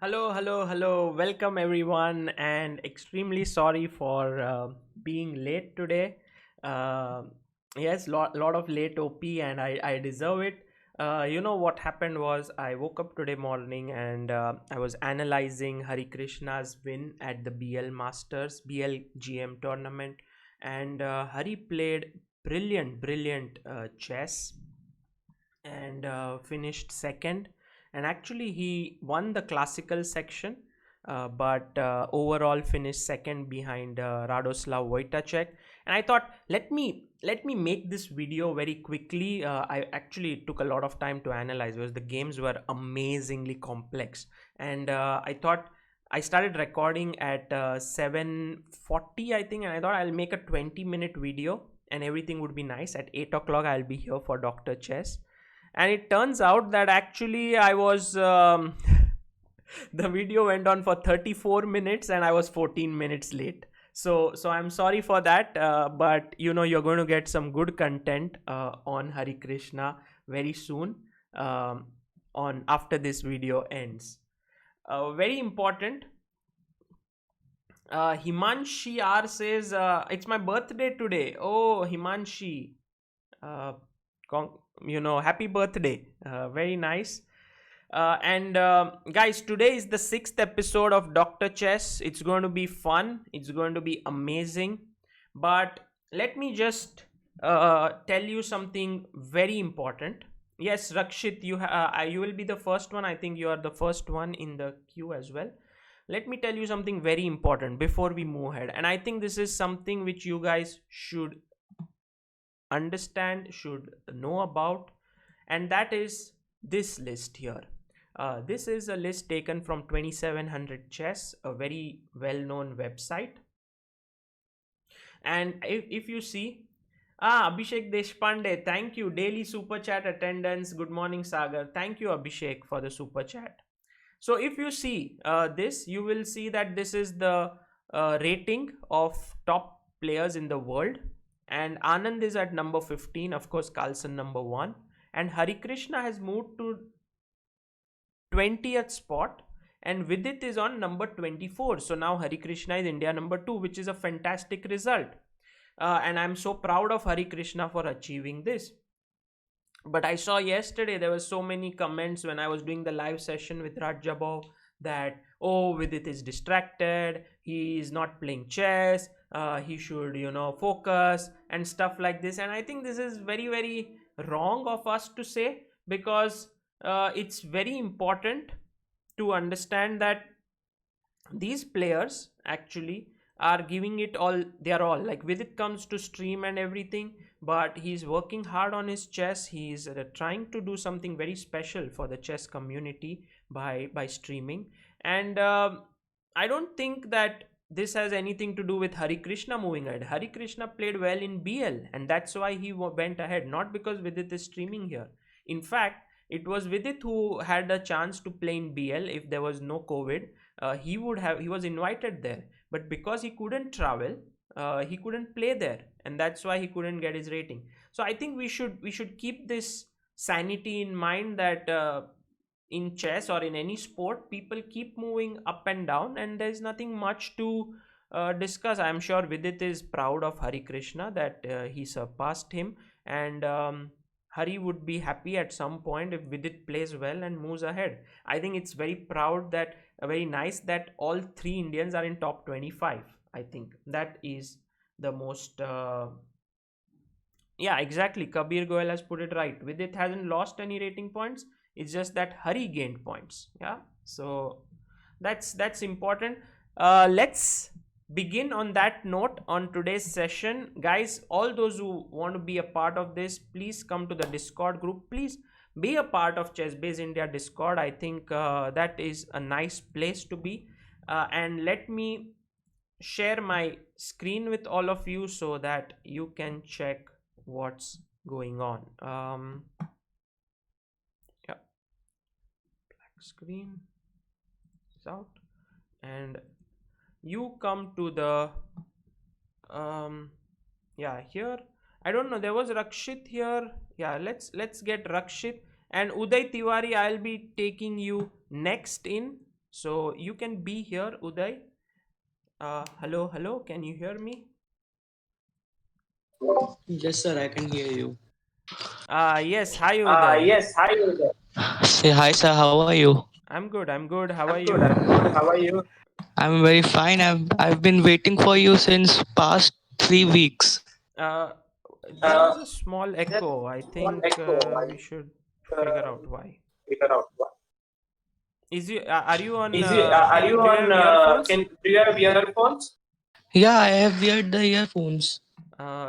Hello, hello, hello. Welcome everyone, and extremely sorry for being late today. Uh, yes, lot of late OP, and I deserve it. You know what happened was I woke up today morning and I was analyzing Hari Krishna's win at the BL Masters BLGM tournament, and Hari played brilliant chess and finished second, and actually he won the classical section, but overall finished second behind Radoslav Wojtacek. And I thought, let me make this video very quickly. I actually took a lot of time to analyze because the games were amazingly complex, and I thought I started recording at 7:40, I think, and I thought I'll make a 20-minute video and everything would be nice. At 8 o'clock I'll be here for Dr. Chess, and it turns out that actually I was the video went on for 34 minutes and I was 14 minutes late. So I'm sorry for that, but you know, you're going to get some good content on Hari Krishna very soon, um, on after this video ends. Very important. Himanshi R says, it's my birthday today. Oh, Himanshi, uh, happy birthday. Very nice. And guys, today is the 6th episode of Dr. Chess. It's going to be fun, it's going to be amazing. But let me just tell you something very important. Yes, Rakshit, you will be the first one. I think you are the first one in the queue as well. Let me tell you something very important before we move ahead, and I think this is something which you guys should understand, should know about, and that is this list here. This is a list taken from 2700 Chess, a very well-known website. And if you see, Abhishek Deshpande, thank you. Daily super chat attendance. Good morning, Sagar. Thank you, Abhishek, for the super chat. So if you see this, you will see that this is the rating of top players in the world, and Anand is at number 15, of course Carlsen number 1, and Hari Krishna has moved to 20th spot, and Vidit is on number 24. So now Hari Krishna is India number 2, which is a fantastic result, and I'm so proud of Hari Krishna for achieving this. But I saw yesterday there were so many comments when I was doing the live session with Rajabov that, oh, Vidit is distracted, he is not playing chess, he should, focus and stuff like this. And I think this is very wrong of us to say, because it's very important to understand that these players actually are giving it all their all. Like Vidit comes to stream and everything, but he's working hard on his chess. He's trying to do something very special for the chess community by streaming. And I don't think that this has anything to do with Hari Krishna moving ahead. Hari Krishna played well in BL, and that's why he went ahead, not because Vidit is streaming here. In fact, it was Vidit who had a chance to play in BL. If there was no COVID, he was invited there, but because he couldn't travel, he couldn't play there, and that's why he couldn't get his rating. So I think we should keep this sanity in mind, that in chess or in any sport, people keep moving up and down, and there's nothing much to discuss. I'm sure Vidit is proud of Hari Krishna that he surpassed him, and Hari would be happy at some point if Vidit plays well and moves ahead. I think it's very nice that all three Indians are in top 25. I think that is the most. Yeah, exactly. Kabir Goel has put it right. Vidit hasn't lost any rating points. It's just that Hari gained points. Yeah, so that's important. Let's begin on that note on today's session, guys. All those who want to be a part of this, please come to the Discord group. Please be a part of Chess Base India Discord. I think that is a nice place to be. And let me share my screen with all of you so that you can check what's going on. Yeah, black screen is out, and you come to the yeah, here. I don't know, there was Rakshit here. Yeah, let's get Rakshit and Uday Tiwari. I'll be taking you next in. So you can be here, Uday. Hello, hello. Can you hear me? Yes, sir, I can hear you. Yes. Hi, Uday. Yes, hi there. Say hi, sir. How are you? I'm good. I'm good. How are I'm good. you? I'm good. How are you? I'm very fine. I've been waiting for you since past 3 weeks. Uh, there Uh, is a small there's echo. I one think echo. we should I figure out why. figure out what. Is you? Are you on? Is you? Are you Do you on? have earphones? Do you have earphones? Yeah, I have weared the earphones.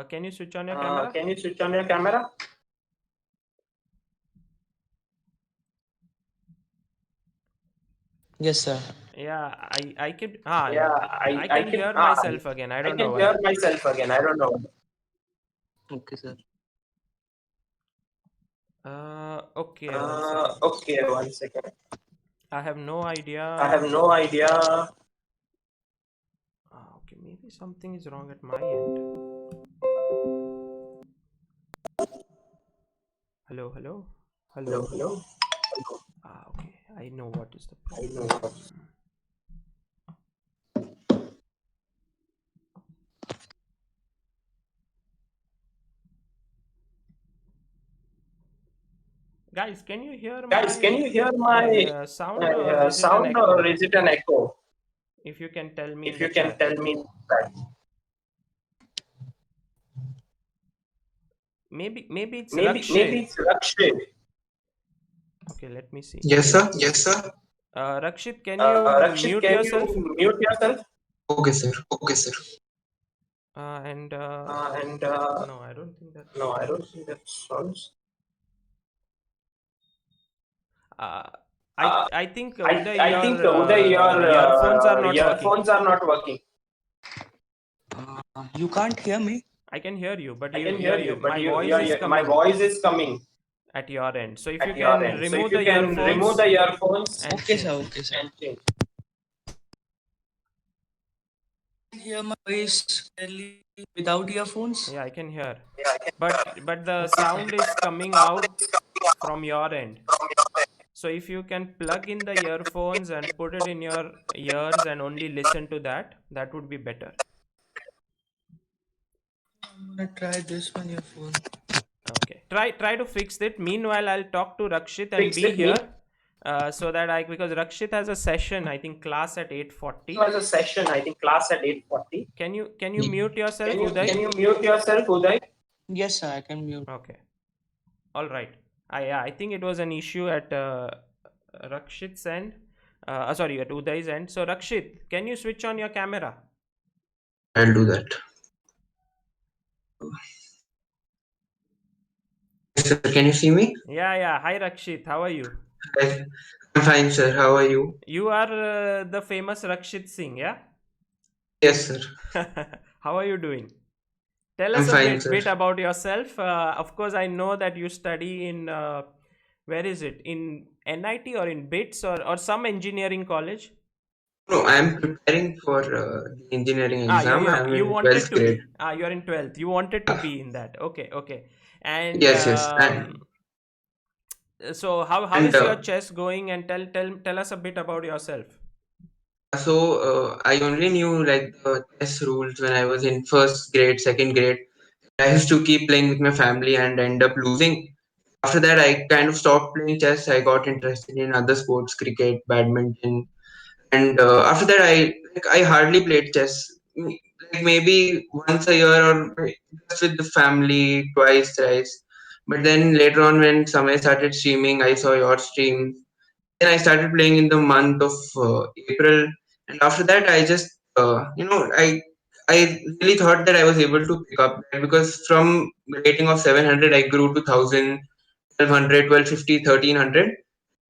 Can you switch on your camera? Can you switch on your camera? Yes, sir. Yeah, I can. Yeah, I can hear myself again. I I don't know can why. hear myself again. I don't know. Okay, sir. Okay. One second. Okay, one second. I have no I idea. have no idea. Okay, maybe something is wrong at my end. Hello, hello, Hello, hello. hello. Okay. I know what is the I know. problem. Guys, can you hear Guys, can my you hear my sound, or is it an sound or echo? is it an echo? If you can tell me in If the you can chat. tell me that. Maybe it's Maybe Rakshit. it's Rakshit. Okay, let me see. Yes, sir. Yes, sir. Rakshit, can you Rakshit, mute can yourself? you mute yourself? Okay, sir. Okay, sir. And And no, I don't think that no, I don't solves. think that solves. Uh, Uh, I think I Uday, think your Uday, your earphones are not working. earphones are not working. You can't hear me. I can hear you, but I can hear you, but my voice is my coming voice is coming at your end. So if you at your can end. So if remove you the can remove the earphones earphones and okay, sir. change. Okay, sir. And change. Hear my voice clearly without earphones? Yeah, I can hear. Yeah, I can But the sound is coming out from your end. So if you can plug in the earphones and put it in your ears and only listen to that, that would be better. I'm gonna try this one earphone. Okay. Try to fix it. Meanwhile, I'll talk to Rakshit and Fix be it. Me here. So that I because Rakshit has a session, I think class at 8:40. was a session, I think class at 8:40. Can you mute yourself, Uday? Can you mute yourself, Uday? Yes, sir, I can mute. Okay. All right. Yeah, I think it was an issue at Rakshit's end. Sorry, at Uday's end. So Rakshit, can you switch on your camera? I'll do that. Yes, sir, can you see me? Yeah, yeah. Hi Rakshit, how are you? Yes. I'm fine, sir. How are you? You are the famous Rakshit Singh, yeah? Yes, sir. How are you doing? Tell I'm us a fine, sir. bit about yourself. Of course, I know that you study in where is it? In NIT or in BITS or some engineering college? No, I'm preparing for the engineering exam. I'm You in wanted 12th to grade. be. You're in 12th. You wanted to Ah, be in that. Okay, okay. And yes, yes. so how And is your chess going? And tell us a bit about yourself. so I only knew like the chess rules when I was in first grade, second grade. I used to keep playing with my family and end up losing. After that, I kind of stopped playing chess. I got interested in other sports, cricket, badminton, and after that, I hardly played chess. Like maybe once a year or just with the family, twice, thrice. But then later on, when Samay started streaming, I saw your stream. Then I started playing in the month of April, and after that, I just I really thought that I was able to pick up that because from rating of 700, I grew to 1000, 1200, 1250, 1300.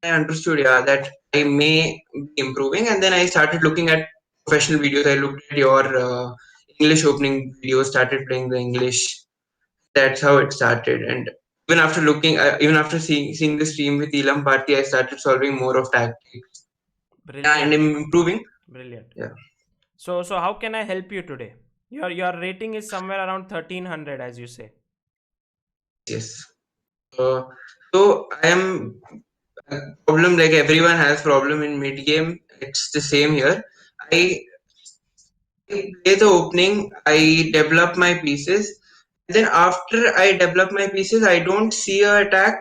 I understood, yeah, that I may be improving, and then I started looking at professional videos. I looked at your English opening videos, started playing the English. That's how it started, and even after seeing the stream with Elam Party, I started solving more of tactics. Yeah, and Brilliant, I'm improving. brilliant. Yeah, So how can I help you today? Your rating is somewhere around 1300, as you say. yes. So I am a problem like everyone has problem in mid game. it's the same here. I play the opening, I develop my pieces. Then after I develop my pieces, I don't see a attack.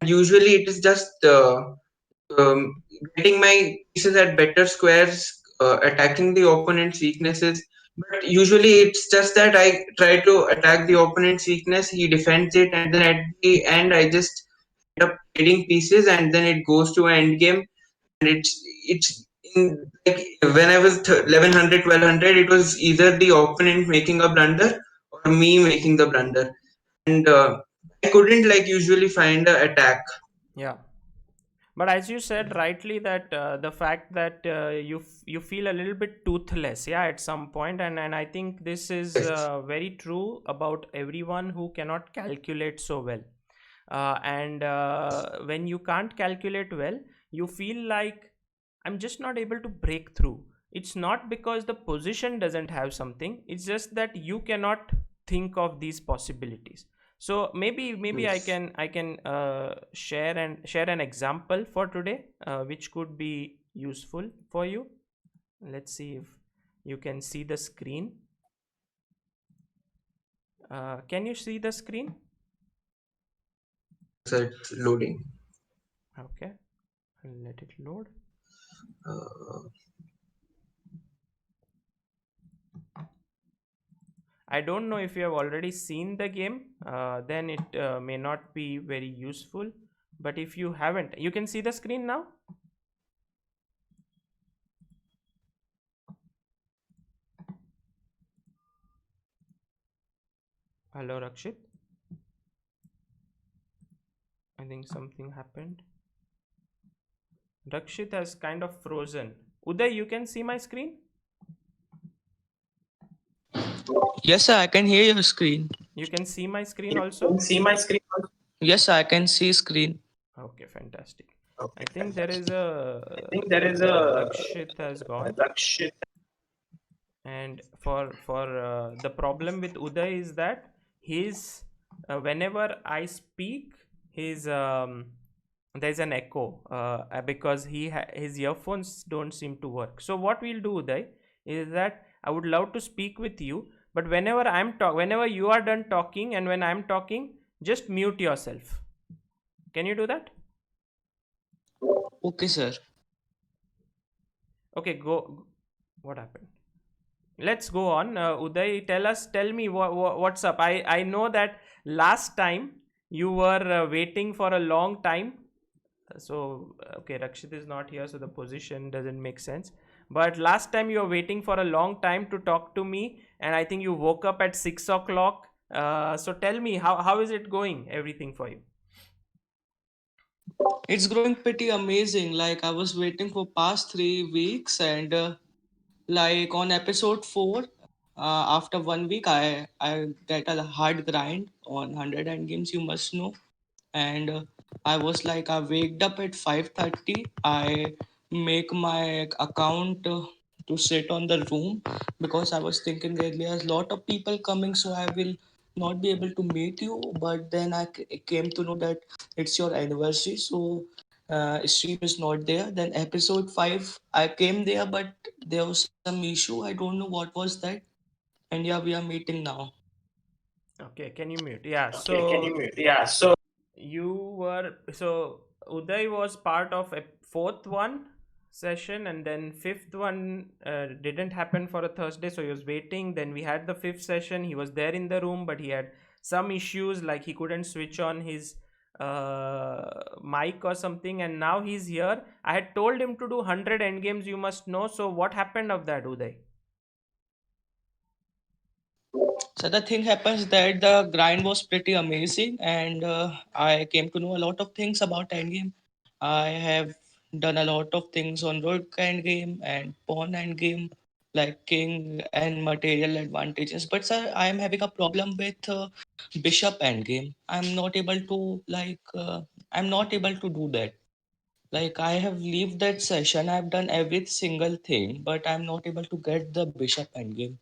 Usually, it is just getting my pieces at better squares, attacking the opponent's weaknesses. But usually, it's just that I try to attack the opponent's weakness, he defends it, and then at the end, I just end up trading pieces, and then it goes to an end game. And it's in, like when I was 1100, 1200, it was either the opponent making a blunder or me making the blunder, and I couldn't like usually find a attack. Yeah. But as you said rightly, that the fact that you feel a little bit toothless, yeah, at some point, and I think this is very true about everyone who cannot calculate so well. And when you can't calculate well, you feel like I'm just not able to break through. It's not because the position doesn't have something. It's just that you cannot think of these possibilities. So maybe I Yes. can share an example for today, which could be useful for you. Let's see if you can see the screen. Can you see the screen? So it's loading. Okay, I'll let it load. Uh, I don't know if you have already seen the game, then it may not be very useful. But if you haven't, you can see the screen now. Hello, Rakshit. I think something happened. Rakshit has kind of frozen. Uday, you can see my screen? Yes, sir, I can hear your screen. You can see my screen also? See my screen? Yes, sir, I can see screen. Okay, fantastic. I Okay, think there is fantastic. I a think there is a Rakshit has gone. Rakshit. And for the problem with Uday is that his whenever I speak, his there's an echo, because his earphones don't seem to work. So what we'll do, Uday, is that I would love to speak with you, but whenever you are done talking and when I'm talking, just mute yourself. Can you do that? Okay, sir. Okay, what happened? Let's go on. Uday, tell me what's up. I know that last time you were waiting for a long time. So okay, Rakshit is not here, so the position doesn't make sense. But last time you were waiting for a long time to talk to me, and I think you woke up at 6 o'clock. So tell me, how is it going? Everything for you? It's growing pretty amazing. Like I was waiting for past 3 weeks, and like on episode 4, after 1 week, I get a hard grind on 100 games. You must know. And I was like, I waked up at 5:30. I make my account to sit on the room because I was thinking that there's a lot of people coming, so I will not be able to meet you. But then came to know that it's your anniversary, so stream is not there. Then episode 5, I came there, but there was some issue. I don't know what was that. And yeah, we are meeting now. Okay, can you mute? Yeah. Okay, can you So mute? Yeah. So you were so Uday was part of a fourth one session, and then fifth one didn't happen for a Thursday, so he was waiting. Then we had the fifth session. He was there in the room, but he had some issues, like he couldn't switch on his mic or something, and now he's here. I had told him to do 100 end games, you must know. So what happened of that, Uday? So the thing happens that the grind was pretty amazing, and I came to know a lot of things about Endgame. I have done a lot of things on rook Endgame and pawn Endgame, like king and material advantages. But sir, I am having a problem with bishop Endgame. I'm not able to I'm not able to do that. Like I have leave that session, I've done every single thing, but I'm not able to get the bishop Endgame.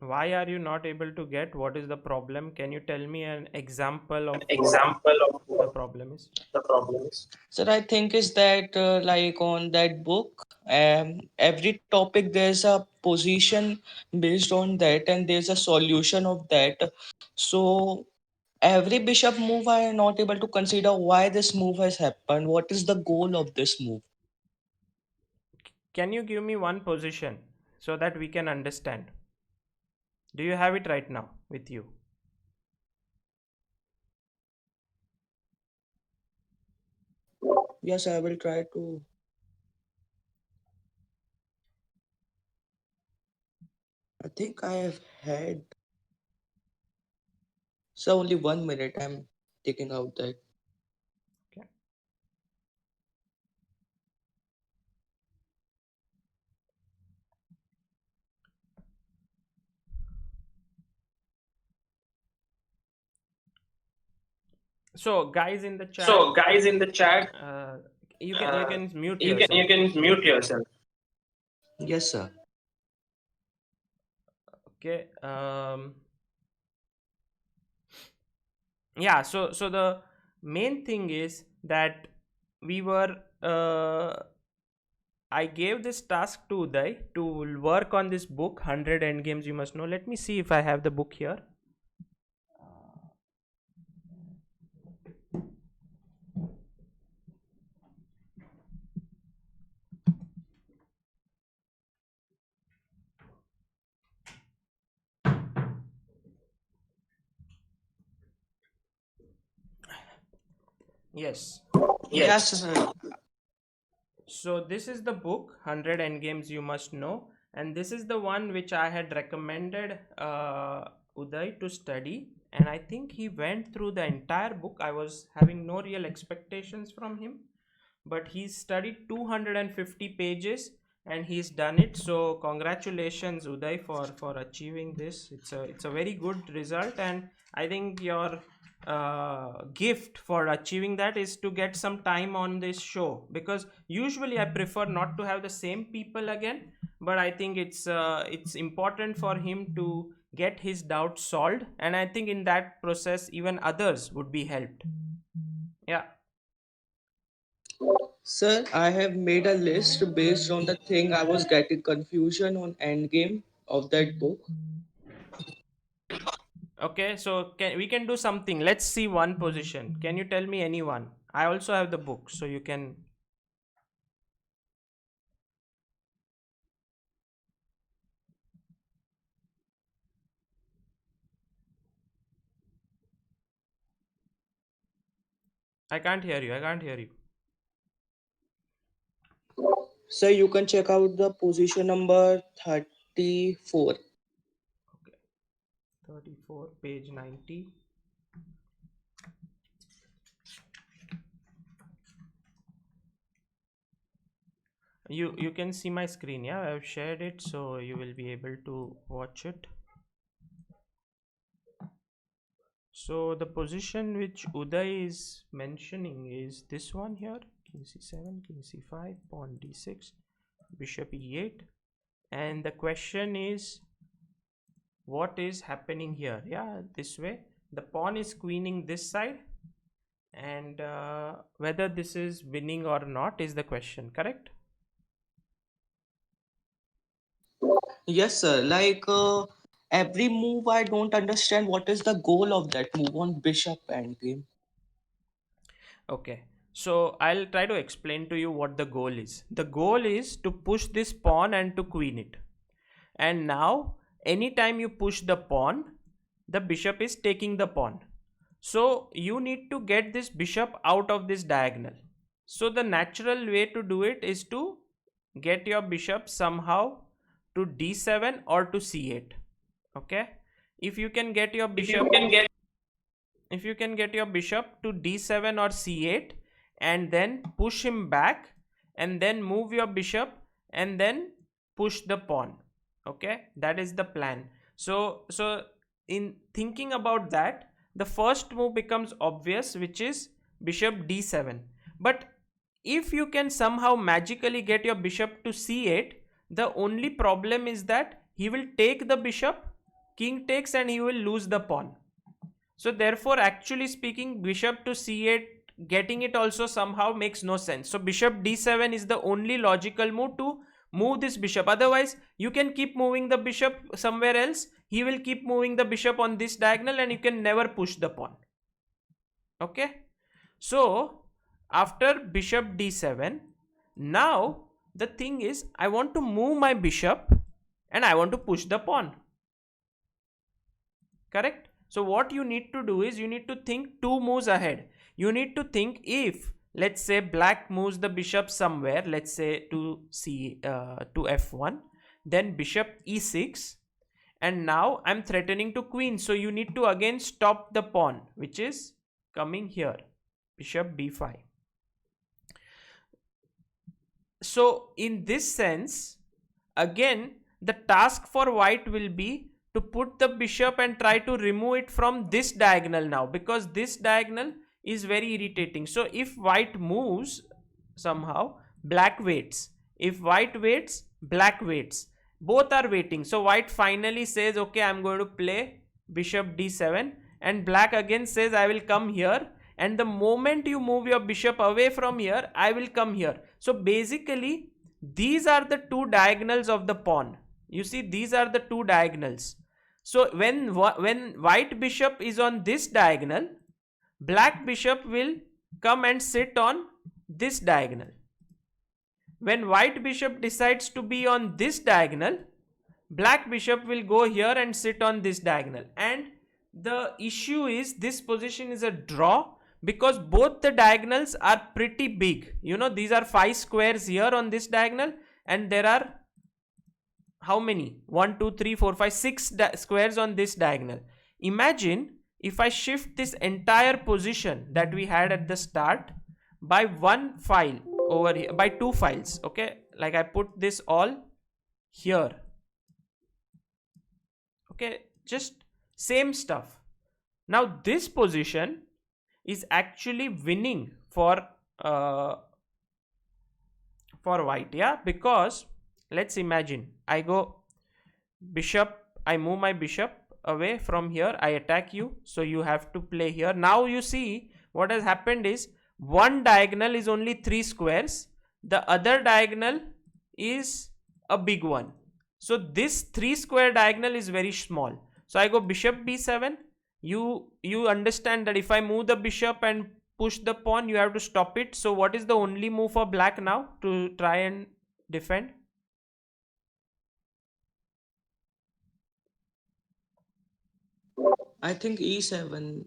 Why are you not able to get? What is the problem? Can you tell me an example of what Example of the what problem is? the problem is. Sir, I think is that like on that book, every topic there's a position based on that, and there's a solution of that. So every bishop move, I am not able to consider why this move has happened. What is the goal of this move? Can you give me one position so that we can understand? Do you have it right now with you? Yes, I will try to. I think I have had. So only 1 minute. I'm taking out that. Okay. So, guys in the chat, So, guys in the chat, uh, you can mute you yourself. can mute yourself. Yes, sir. Okay. Yeah. So the main thing is that we were. I gave this task to Uday to work on this book, 100 Endgames You Must Know. Let me see if I have the book here. Yes. Yes, sir. So this is the book 100 Endgames You Must Know, and this is the one which I had recommended Uday to study, and I think he went through the entire book. I was having no real expectations from him, but he's studied 250 pages and he's done it. So congratulations Uday for achieving this. It's a very good result, and I think your gift for achieving that is to get some time on this show, because usually I prefer not to have the same people again, but I think it's important for him to get his doubts solved, and I think in that process even others would be helped. Yeah. Sir, I have made a list based on the thing I was getting confusion on Endgame of that book. Okay, so we can do something. Let's see one position. Can you tell me anyone? I also have the book, so you can. I can't hear you. I can't hear you. Sir, you can check out the position number 34. Okay, 34, page 90. You can see my screen. Yeah, I've shared it, so you will be able to watch it. So the position which Uday is mentioning is this one here. King c7, king c5, pawn d6, bishop e8, and the question is what is happening here. Yeah, this way the pawn is queening this side, and whether this is winning or not is the question, correct? Yes, sir. Like every move, I don't understand what is the goal of that move on Bishop Endgame. Okay, so I'll try to explain to you what the goal is. The goal is to push this pawn and to queen it, and now anytime you push the pawn, the bishop is taking the pawn, so you need to get this bishop out of this diagonal. So the natural way to do it is to get your bishop somehow to d7 or to c8. Okay, if you can get your If you bishop, can get if you can get your bishop to d7 or c8 and then push him back, and then move your bishop and then push the pawn. Okay, that is the plan. So in thinking about that, the first move becomes obvious, which is bishop d7. But if you can somehow magically get your bishop to c8, the only problem is that he will take the bishop king takes and he will lose the pawn. So therefore, actually speaking, bishop to c8, getting it also somehow makes no sense. So bishop d7 is the only logical move to move this bishop. Otherwise, you can keep moving the bishop somewhere else. He will keep moving the bishop on this diagonal and you can never push the pawn. Okay. So after bishop d7, now the thing is, I want to move my bishop and I want to push the pawn. Correct? So what you need to do is you need to think two moves ahead. You need to think, if let's say black moves the bishop somewhere, let's say to f1, then bishop e6, and now I'm threatening to queen. So you need to again stop the pawn, which is coming here, bishop b5. So in this sense, again, the task for white will be to put the bishop and try to remove it from this diagonal now, because this diagonal is very irritating. So if white moves somehow, black waits. If white waits, black waits. Both are waiting. So white finally says, okay, I'm going to play bishop d7, and black again says, I will come here, and the moment you move your bishop away from here, I will come here. So basically, these are the two diagonals of the pawn. You see, these are the two diagonals. So when white bishop is on this diagonal, black bishop will come and sit on this diagonal. When white bishop decides to be on this diagonal, black bishop will go here and sit on this diagonal. And the issue is, this position is a draw because both the diagonals are pretty big. You know, these are 5 squares here on this diagonal, and there are how many? 1, 2, 3, 4, 5, 6 squares on this diagonal. Imagine if I shift this entire position that we had at the start by one file over here, by 2 files. Okay, like I put this all here. Okay, just same stuff. Now this position is actually winning for white, yeah, because let's imagine I go bishop, I move my bishop away from here, I attack you, so you have to play here. Now you see what has happened is, one diagonal is only 3 squares, the other diagonal is a big one. So this 3 square diagonal is very small. So I go bishop b7. You understand that if I move the bishop and push the pawn, you have to stop it. So what is the only move for black now to try and defend? I think e7.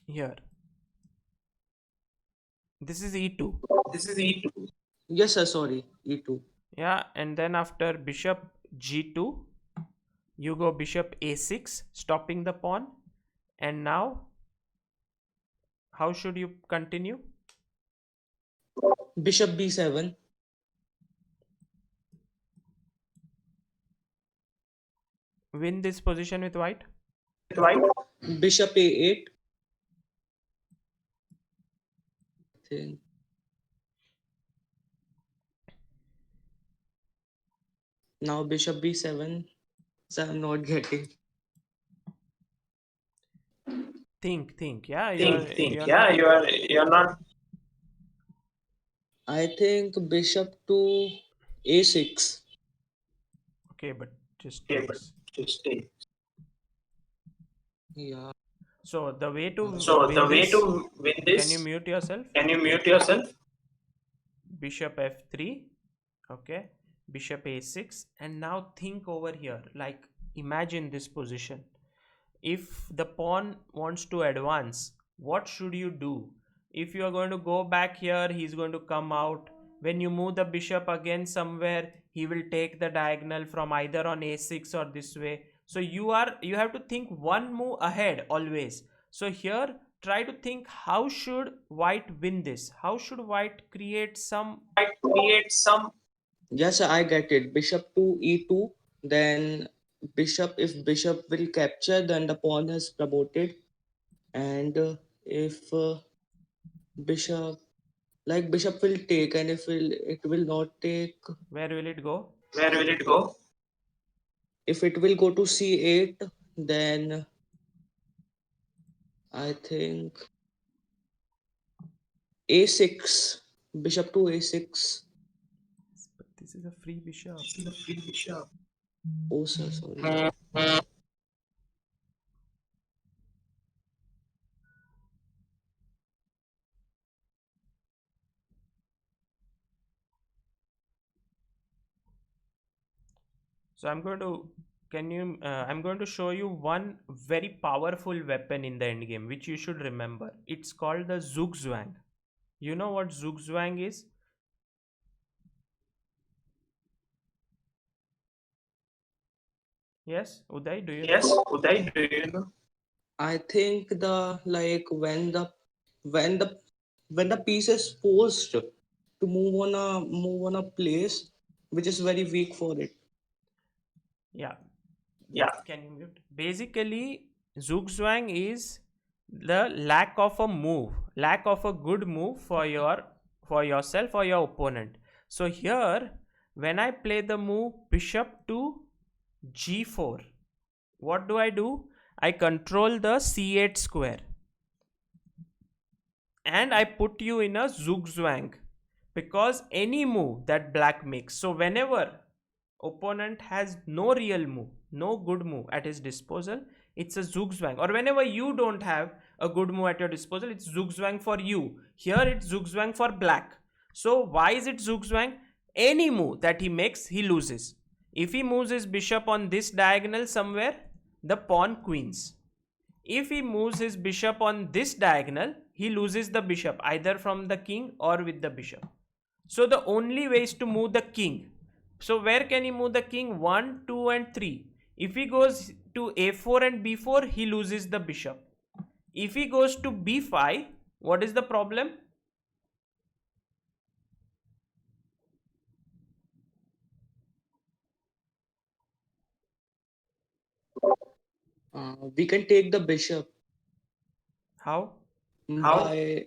Here. This is e2. This is E2. Yes, sir. Sorry, e2. Yeah, and then after bishop g2, you go bishop a6, stopping the pawn. And now, how should you continue? Bishop b7. Win this position with white. White. Bishop a8. Think. Now bishop b7. So I'm not getting. Think. Yeah, Think. you're Yeah, not. you're not. I think bishop to a6. Okay, but just Okay, but takes. just stay. Yeah. So the way to So win the way this, to win this, can you mute yourself? can you mute yourself? Bishop f3. Okay, bishop a6, and now think over here. Like, imagine this position. If the pawn wants to advance, what should you do? If you are going to go back here, he's going to come out. When you move the bishop again somewhere, he will take the diagonal from either on a6 or this way. So you have to think one move ahead always. So here, try to think, how should white win this? How should white create some? Create some. Yes, sir, I get it. Bishop to e2. Then bishop, if bishop will capture, then the pawn is promoted. And if bishop, like bishop will take, and if it will not take, Where will it go? Where will it go? If it will go to c8, then I think a6, bishop to a6. But this is a free bishop. Oh, sir, sorry. So I'm going to I'm going to show you one very powerful weapon in the end game which you should remember. It's called the zugzwang. You know what zugzwang is? Yes, Uday, do you know? I think the like when the when the piece is forced to move on a place which is very weak for it. Yeah. Can you mute? Basically, zugzwang is the lack of a move, lack of a good move for yourself or your opponent. So here, when I play the move bishop to g4, what do? I control the c8 square and I put you in a zugzwang because any move that black makes. So whenever opponent has no real move, no good move at his disposal, it's a zugzwang. Or whenever you don't have a good move at your disposal, it's zugzwang for you. Here it's zugzwang for black. So why is it zugzwang? Any move that he makes, he loses. If he moves his bishop on this diagonal somewhere, the pawn queens. If he moves his bishop on this diagonal, he loses the bishop either from the king or with the bishop. So the only way is to move the king. So where can he move the king? 1, 2 and 3. If he goes to a4 and b4, he loses the bishop. If he goes to b5, what is the problem? We can take the bishop How? by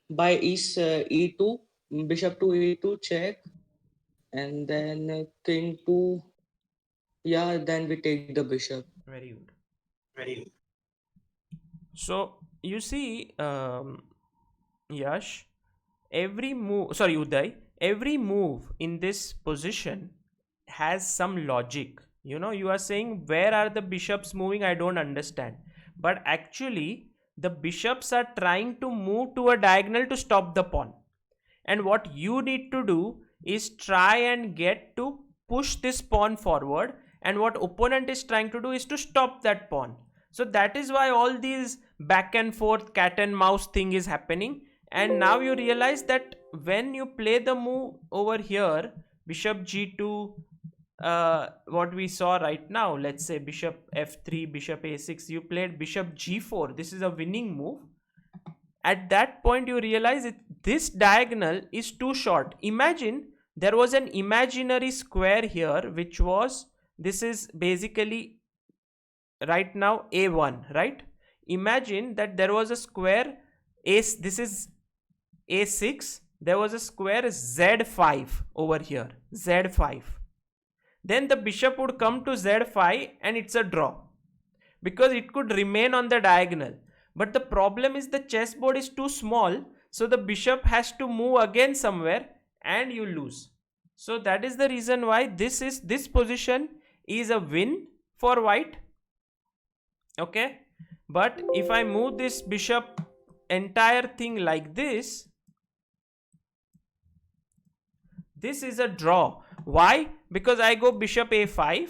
e2, bishop to e2 check, and then king to, yeah, then we take the bishop. Very good. So you see, Yash, every move in this position has some logic. You know, you are saying, where are the bishops moving? I don't understand. But actually, the bishops are trying to move to a diagonal to stop the pawn. And what you need to do is try and get to push this pawn forward. And what opponent is trying to do is to stop that pawn. So that is why all these back and forth cat and mouse thing is happening. And now you realize that when you play the move over here, bishop g2, what we saw right now, let's say bishop f3, bishop a6, you played bishop g4. This is a winning move. At that point you realize this diagonal is too short. Imagine there was an imaginary square here, which was, this is basically right now a1, right? Imagine that there was a square this is a6, there was a square z5 over here, z5. Then the bishop would come to z5 and it's a draw because it could remain on the diagonal. But the problem is the chessboard is too small, so the bishop has to move again somewhere and you lose. So that is the reason why this position is a win for white. Okay, but if I move this bishop entire thing like this is a draw. Why? Because I go bishop a5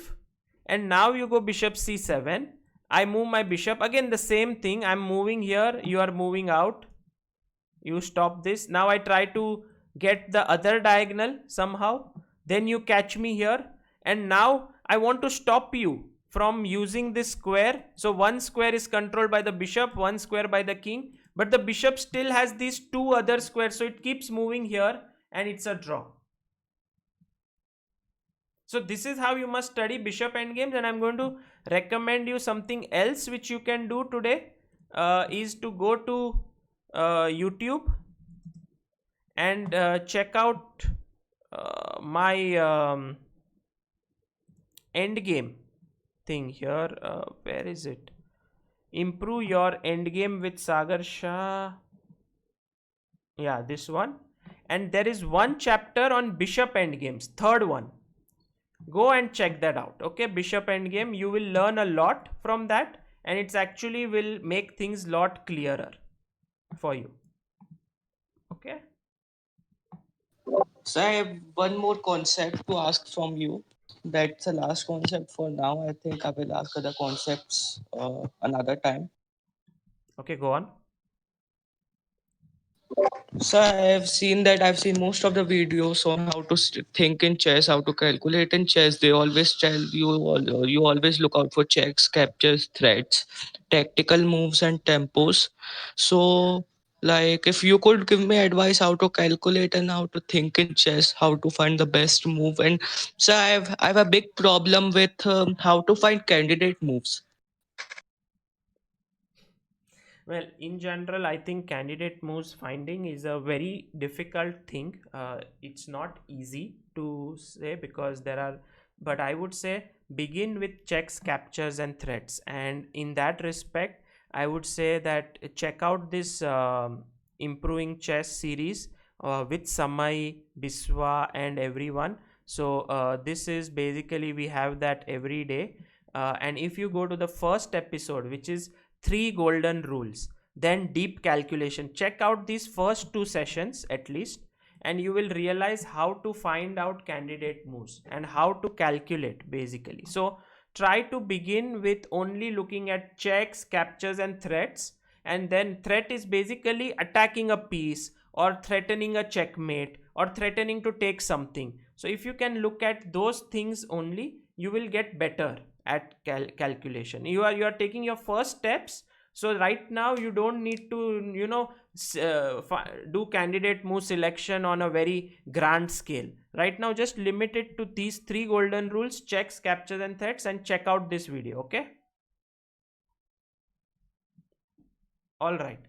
and now you go bishop c7. I move my bishop, again the same thing, I'm moving here, you are moving out, you stop this. Now I try to get the other diagonal somehow, then you catch me here, and now I want to stop you from using this square. So one square is controlled by the bishop, one square by the king, but the bishop still has these two other squares, so it keeps moving here and it's a draw. So this is how you must study bishop endgames, and I'm going to recommend you something else which you can do today, is to go to YouTube and check out my endgame. thing here. Where is it? Improve your endgame with Sagar Shah. Yeah, this one. And there is one chapter on bishop endgames, third one. Go and check that out. Okay, bishop endgame. You will learn a lot from that, and it's actually will make things lot clearer for you. Okay. So I have one more concept to ask from you. That's the last concept for now. I think I will ask other concepts another time. Okay, go on. So I've seen most of the videos on how to think in chess, how to calculate in chess. They always tell you you always look out for checks, captures, threats, tactical moves, and tempos. So, like, if you could give me advice how to calculate and how to think in chess, how to find the best move, and so I have a big problem with how to find candidate moves. Well, in general, I think candidate moves finding is a very difficult thing. It's not easy to say because there are, but I would say begin with checks, captures, and threats. And in that respect, I would say that check out this improving chess series with Samai, Biswa, and everyone. So this is basically we have that every day. And if you go to the first episode, which is three golden rules, then deep calculation, check out these first two sessions at least, and you will realize how to find out candidate moves and how to calculate basically. So try to begin with only looking at checks, captures, and threats. And then threat is basically attacking a piece or threatening a checkmate or threatening to take something. So if you can look at those things only, you will get better at calculation. You are taking your first steps. So right now you don't need to do candidate move selection on a very grand scale. Right now just limit it to these three golden rules: checks, captures, and threats, and check out this video. Okay. All right.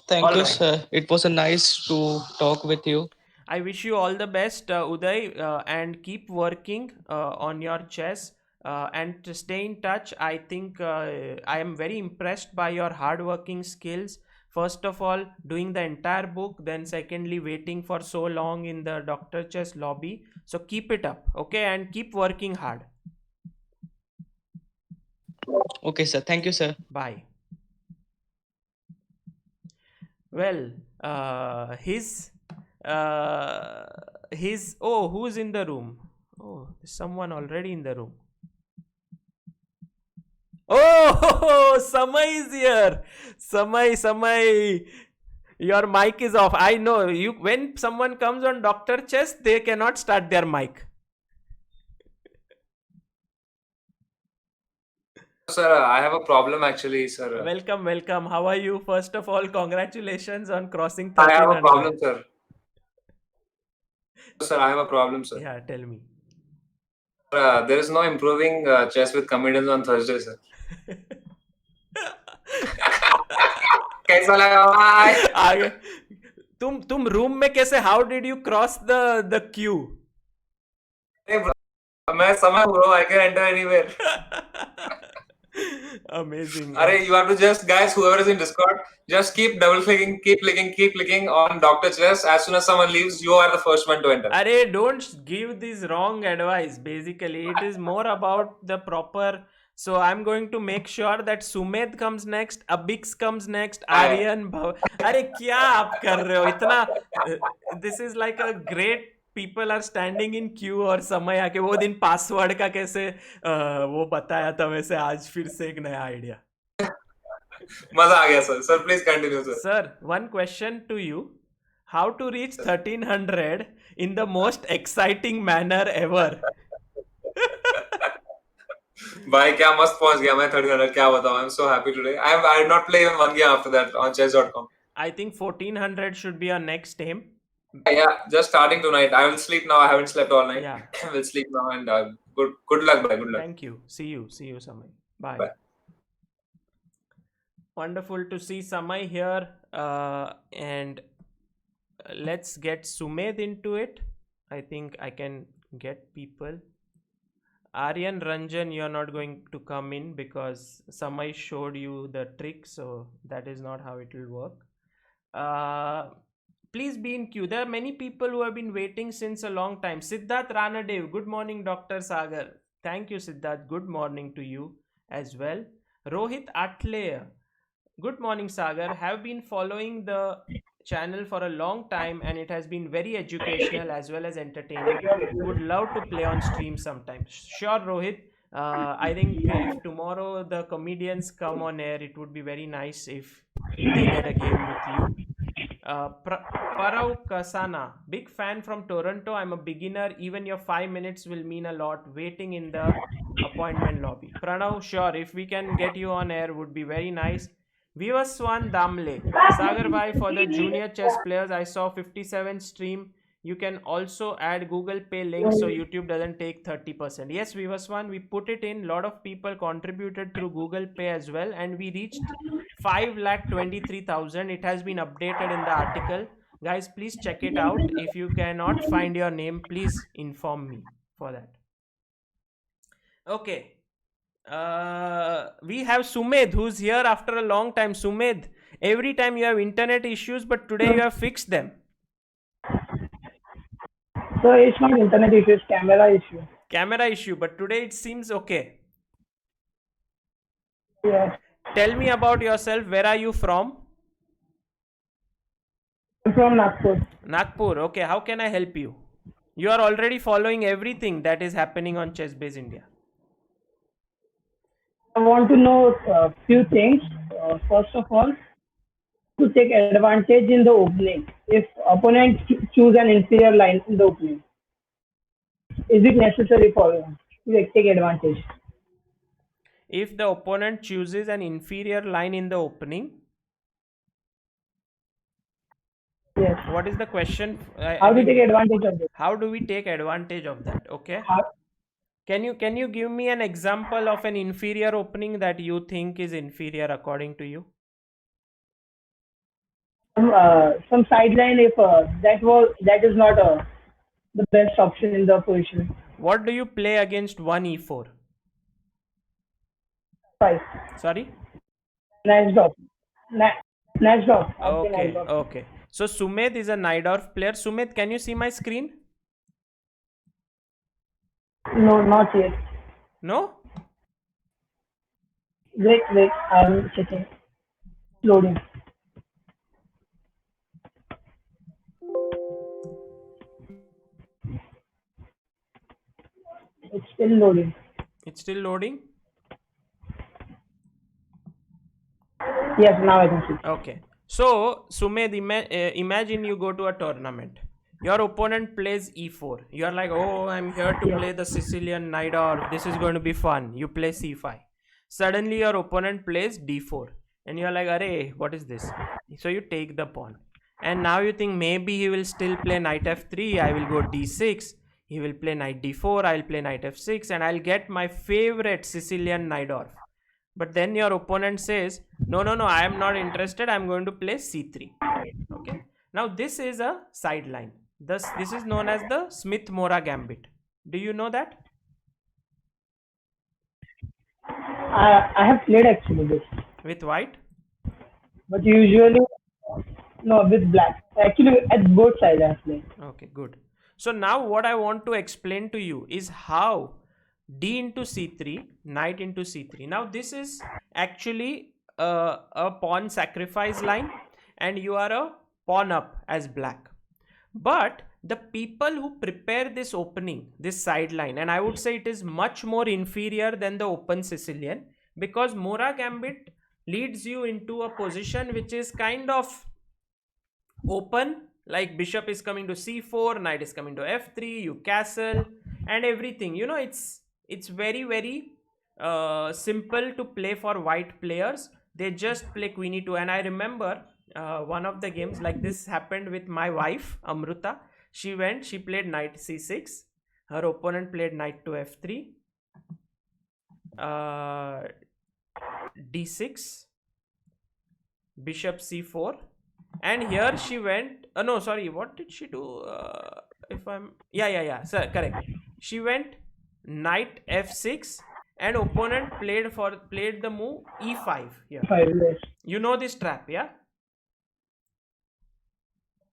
Thank you, sir. It was a nice to talk with you. I wish you all the best, Uday, and keep working on your chess and to stay in touch. I think I am very impressed by your hardworking skills. First of all, doing the entire book, then secondly, waiting for so long in the Dr. Chess lobby. So keep it up, okay, and keep working hard. Okay, sir. Thank you, sir. Bye. Well, oh, who's in the room? Oh, there's someone already in the room. Oh, Samai is here. Samai, your mic is off. I know you. When someone comes on Doctor Chess, they cannot start their mic. Sir, I have a problem actually, sir. Welcome. How are you? First of all, congratulations on crossing I have a 1300. problem, sir. Sir, I have a problem, sir. Yeah, tell me. There is no improving chess with comedians on Thursday, sir. कैसा लगा भाई? आगे तुम room में कैसे? How did you cross the Q? मैं समय bro, I can enter anywhere. Amazing. Arey, you have to just, guys, whoever is in Discord, just keep double clicking, keep clicking on Dr. Chess. As soon as someone leaves, you are the first one to enter. Arey, don't give this wrong advice. Basically, it is more about the proper. So I'm going to make sure that Sumed comes next, Abix comes next, Aryan Bhav. अरे क्या आप कर रहे हो इतना? This is like a great people are standing in queue और समय आके वो दिन पासवर्ड का कैसे वो बताया था, वैसे आज फिर से एक नया आइडिया. मजा आ गया sir. Sir, please continue, sir. Sir, one question to you. How to reach 1300 in the most exciting manner ever? भाई क्या मस्त पहुंच गया मैं 1300. क्या बताऊं? I'm so happy today. I did not play even one game after that on chess.com. I think 1400 should be our next aim. Yeah, just starting tonight. I will sleep now. I haven't slept all night. Yeah. I will sleep now and good luck, bye. Good luck. Thank you. See you, Samay. Bye. Bye. Wonderful to see Samay here. And let's get Sumed into it. I think I can get people. Aryan Ranjan, you're not going to come in because Samay showed you the trick, so that is not how it will work. Please be in queue. There are many people who have been waiting since a long time. Siddharth Ranadev, good morning, Dr. Sagar. Thank you, Siddharth. Good morning to you as well. Rohit Atle, good morning, Sagar. Have been following the channel for a long time and it has been very educational as well as entertaining. Would love to play on stream sometime. Sure, Rohit. I think if tomorrow the comedians come on air, it would be very nice if they get a game with you. Parav Kasana, big fan from Toronto. I'm a beginner. Even your 5 minutes will mean a lot. Waiting in the appointment lobby. Pranav, sure. If we can get you on air, would be very nice. Vivaswan Damle, Sagar Bhai, for the junior chess players, I saw 57 stream. You can also add Google Pay link so YouTube doesn't take 30%. Yes, Vivaswan, we put it in. Lot of people contributed through Google Pay as well, and we reached 5,23,000. It has been updated in the article. Guys, please check it out. If you cannot find your name, please inform me for that. Okay. We have Sumed who's here after a long time. Sumed, every time you have internet issues, but today you have fixed them. So it's not internet issue, it's camera issue. Camera issue, but today it seems okay. Yes. Tell me about yourself. Where are you from? I'm from Nagpur. Nagpur. Okay, how can I help you? You are already following everything that is happening on Chess India. I want to know a few things. First of all, to take advantage in the opening. If opponent choose an inferior line in the opening, is it necessary for to take advantage? If the opponent chooses an inferior line in the opening, Yes. what is the question? How to take advantage of it? How do we take advantage of that? Okay. How, Can you give me an example of an inferior opening that you think is inferior according to you? some sideline if that is not the best option in the position. What do you play against 1e4? 5. Sorry? Snatched off. Snatched off. Okay, okay. So Sumed is a Najdorf player. Sumed, can you see my screen? No, not yet. No? Wait, I'm checking. Loading. It's still loading. It's still loading? Yes, now I can see. Okay. So, Sumed, imagine you go to a tournament. Your opponent plays e4. You are like, oh, I'm here to play the Sicilian Najdorf. This is going to be fun. You play c5. Suddenly, your opponent plays d4. And you're like, array, what is this? So, you take the pawn. And now you think maybe he will still play knight f3. I will go d6. He will play knight d4. I'll play knight f6. And I'll get my favorite Sicilian Najdorf. But then your opponent says, no, I am not interested. I'm going to play c3. Okay. Now this is a sideline. This is known as the Smith-Morra gambit. Do you know that? I have played actually this. With white? But usually, no, with black. Actually, at both sides I have played. Okay, good. So now what I want to explain to you is how d into c3, knight into c3. Now this is actually a pawn sacrifice line and you are a pawn up as black. But the people who prepare this opening, this sideline, and I would say it is much more inferior than the open Sicilian, because Morra gambit leads you into a position which is kind of open, like bishop is coming to c4, knight is coming to f3, you castle and everything. You know, it's very, very simple to play for white players. They just play queen e2. And I remember one of the games like this happened with my wife Amruta. She played knight c6. Her opponent played knight to f3, d6, bishop c4, and here she went no, sorry, what did she do? If I'm yeah, sir, correct. She went knight f6, and opponent played the move e5 here. 5, yes. You know this trap, yeah?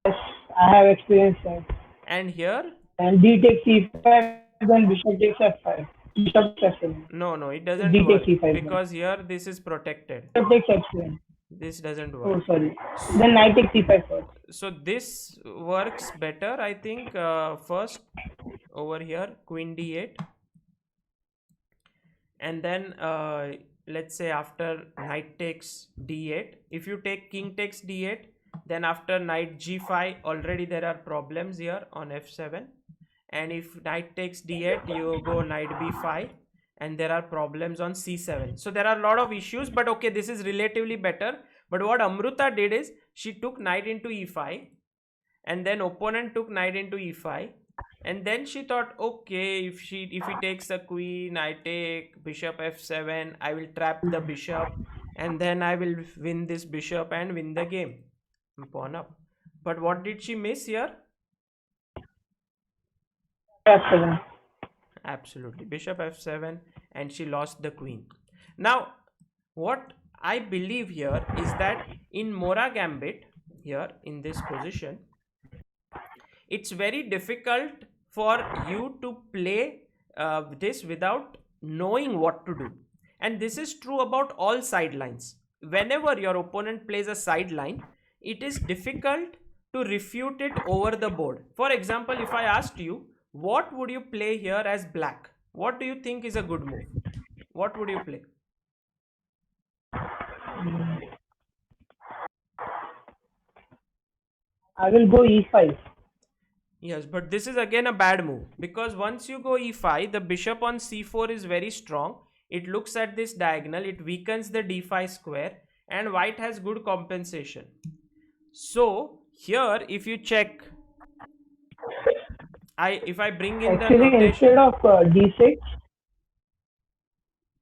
Yes, I have experienced that. And here, And d takes e5, then bishop takes f5. Bishop takes f7. no, it D doesn't takes work e5 then. because here this is protected. Bishop takes f7. This doesn't Oh, work. sorry. Then knight takes e5 first. So this works better, I think. First over here, queen d8, and then let's say after knight takes d8, if you take king takes d8, then after knight g5, already there are problems here on f7, and if knight takes d8, you go knight b5, and there are problems on c7. So there are a lot of issues, but okay, this is relatively better. But what Amruta did is she took knight into e5, and then opponent took knight into e5, and then she thought, okay, if he takes a queen, I take bishop f7, I will trap the bishop, and then I will win this bishop and win the game. Pawn up. But what did she miss here? f7. Absolutely, bishop f7, and she lost the queen. Now, what I believe here is that in Mora Gambit, here in this position, it's very difficult for you to play this without knowing what to do. And this is true about all sidelines. Whenever your opponent plays a sideline, it is difficult to refute it over the board. For example, if I asked you, what would you play here as black? What do you think is a good move? What would you play? I will go e5. Yes, but this is again a bad move, because once you go e5, the bishop on c4 is very strong. It looks at this diagonal, it weakens the d5 square, and white has good compensation. So here, if you check, if I bring in the Actually, notation, instead of d6,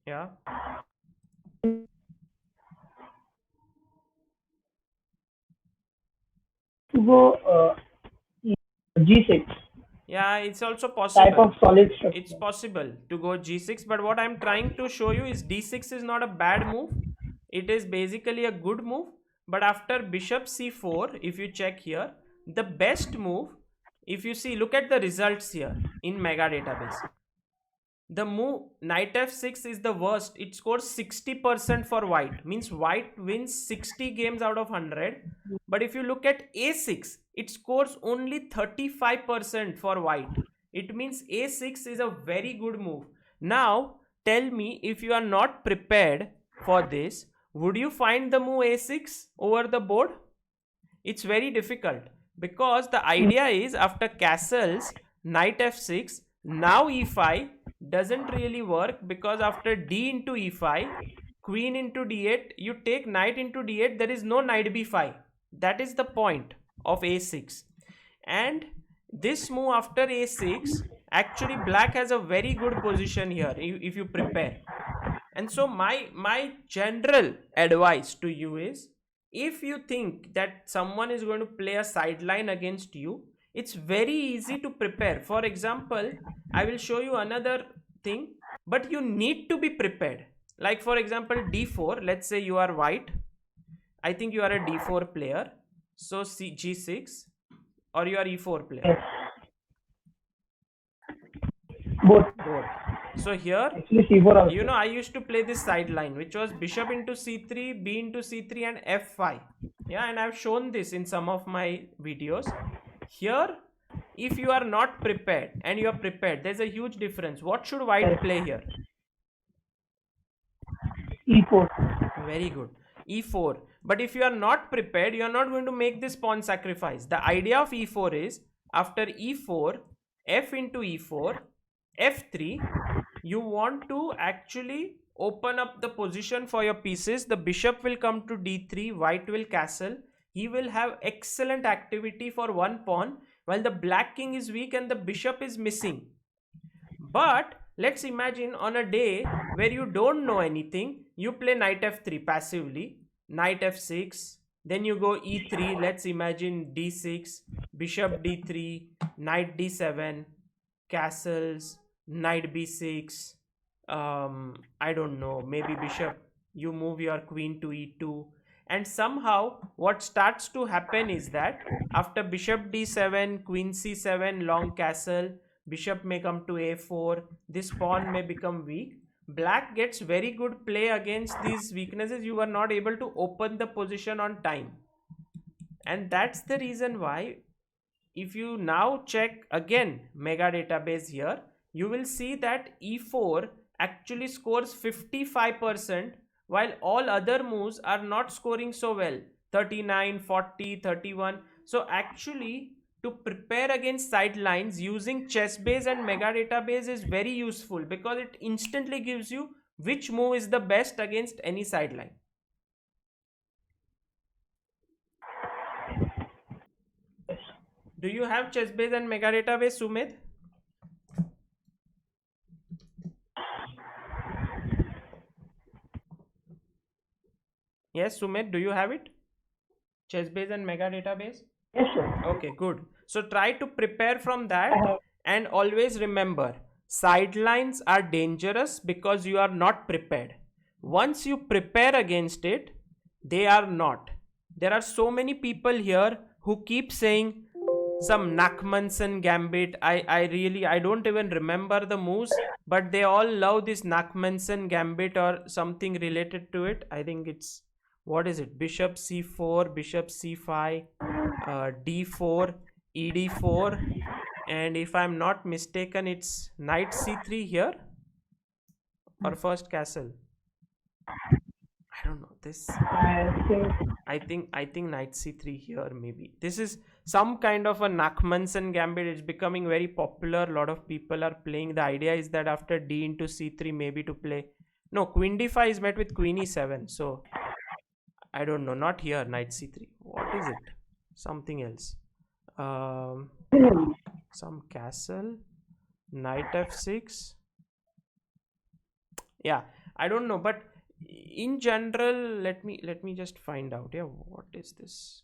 yeah, to go g6. yeah, it's also Type possible. of solid structure. It's possible to go g6, but what I'm trying to show you is d6 is not a bad move. It is basically a good move. But after bishop c4, if you check here, the best move, if you see, look at the results here in Mega Database. The move knight f6 is the worst. It scores 60% for white. Means white wins 60 games out of 100. But if you look at a6, it scores only 35% for white. It means a6 is a very good move. Now, tell me, if you are not prepared for this, would you find the move a6 over the board? It's very difficult, because the idea is after castles, knight f6, now e5 doesn't really work, because after d into e5, queen into d8, you take knight into d8, there is no knight b5. That is the point of a6. And this move after a6, actually black has a very good position here if you prepare. And so my general advice to you is, if you think that someone is going to play a sideline against you, it's very easy to prepare. For example, I will show you another thing, but you need to be prepared. Like for example, d4, let's say you are white. I think you are a d4 player. So g6, or you are e4 player. Yes. Both. So here, Actually, c4 also. you know, I used to play this sideline, which was bishop into c3, b into c3, and f5. Yeah, and I've shown this in some of my videos. Here, if you are not prepared and you are prepared, there's a huge difference. What should white play here? e4. Very good. e4. But if you are not prepared, you are not going to make this pawn sacrifice. The idea of e4 is, after e4, f into e4, f3, you want to actually open up the position for your pieces. The bishop will come to d3, white will castle. He will have excellent activity for one pawn, while the black king is weak and the bishop is missing. But let's imagine on a day where you don't know anything, you play knight f3 passively, knight f6, then you go e3, let's imagine d6, bishop d3, knight d7, castles, knight b6, I don't know, maybe bishop, you move your queen to e2, and somehow what starts to happen is that after bishop d7, queen c7, long castle, bishop may come to a4, this pawn may become weak. Black gets very good play against these weaknesses. You are not able to open the position on time, and that's the reason why if you now check again mega database here, you will see that e4 actually scores 55%, while all other moves are not scoring so well, 39, 40, 31. So actually, to prepare against sidelines, using chessbase and mega database is very useful because it instantly gives you which move is the best against any sideline. Do you have chessbase and mega database, Sumit? Yes, Sumit, do you have it? Chessbase and mega database? Yes, sir. Okay, good. So try to prepare from I that, have. and always remember, sidelines are dangerous because you are not prepared. Once you prepare against it, they are not. There are so many people here who keep saying some Nachmanson gambit. I don't even remember the moves, but they all love this Nachmanson gambit or something related to it. I think it's, what is it? Bishop c4, bishop c5, d4, ed4, and if I'm not mistaken, it's knight c3 here, or first castle. I don't know this. I think I think knight c3 here maybe. This is some kind of a Nachmanson gambit. It's becoming very popular. A lot of people are playing. The idea is that after d into c3 maybe to play. No, queen d5 is met with queen e7. So I don't know. Not here. Knight c3. What is it? Something else. Some castle. Knight f6. Yeah, I don't know, but in general, let me just find out. Yeah, what is this?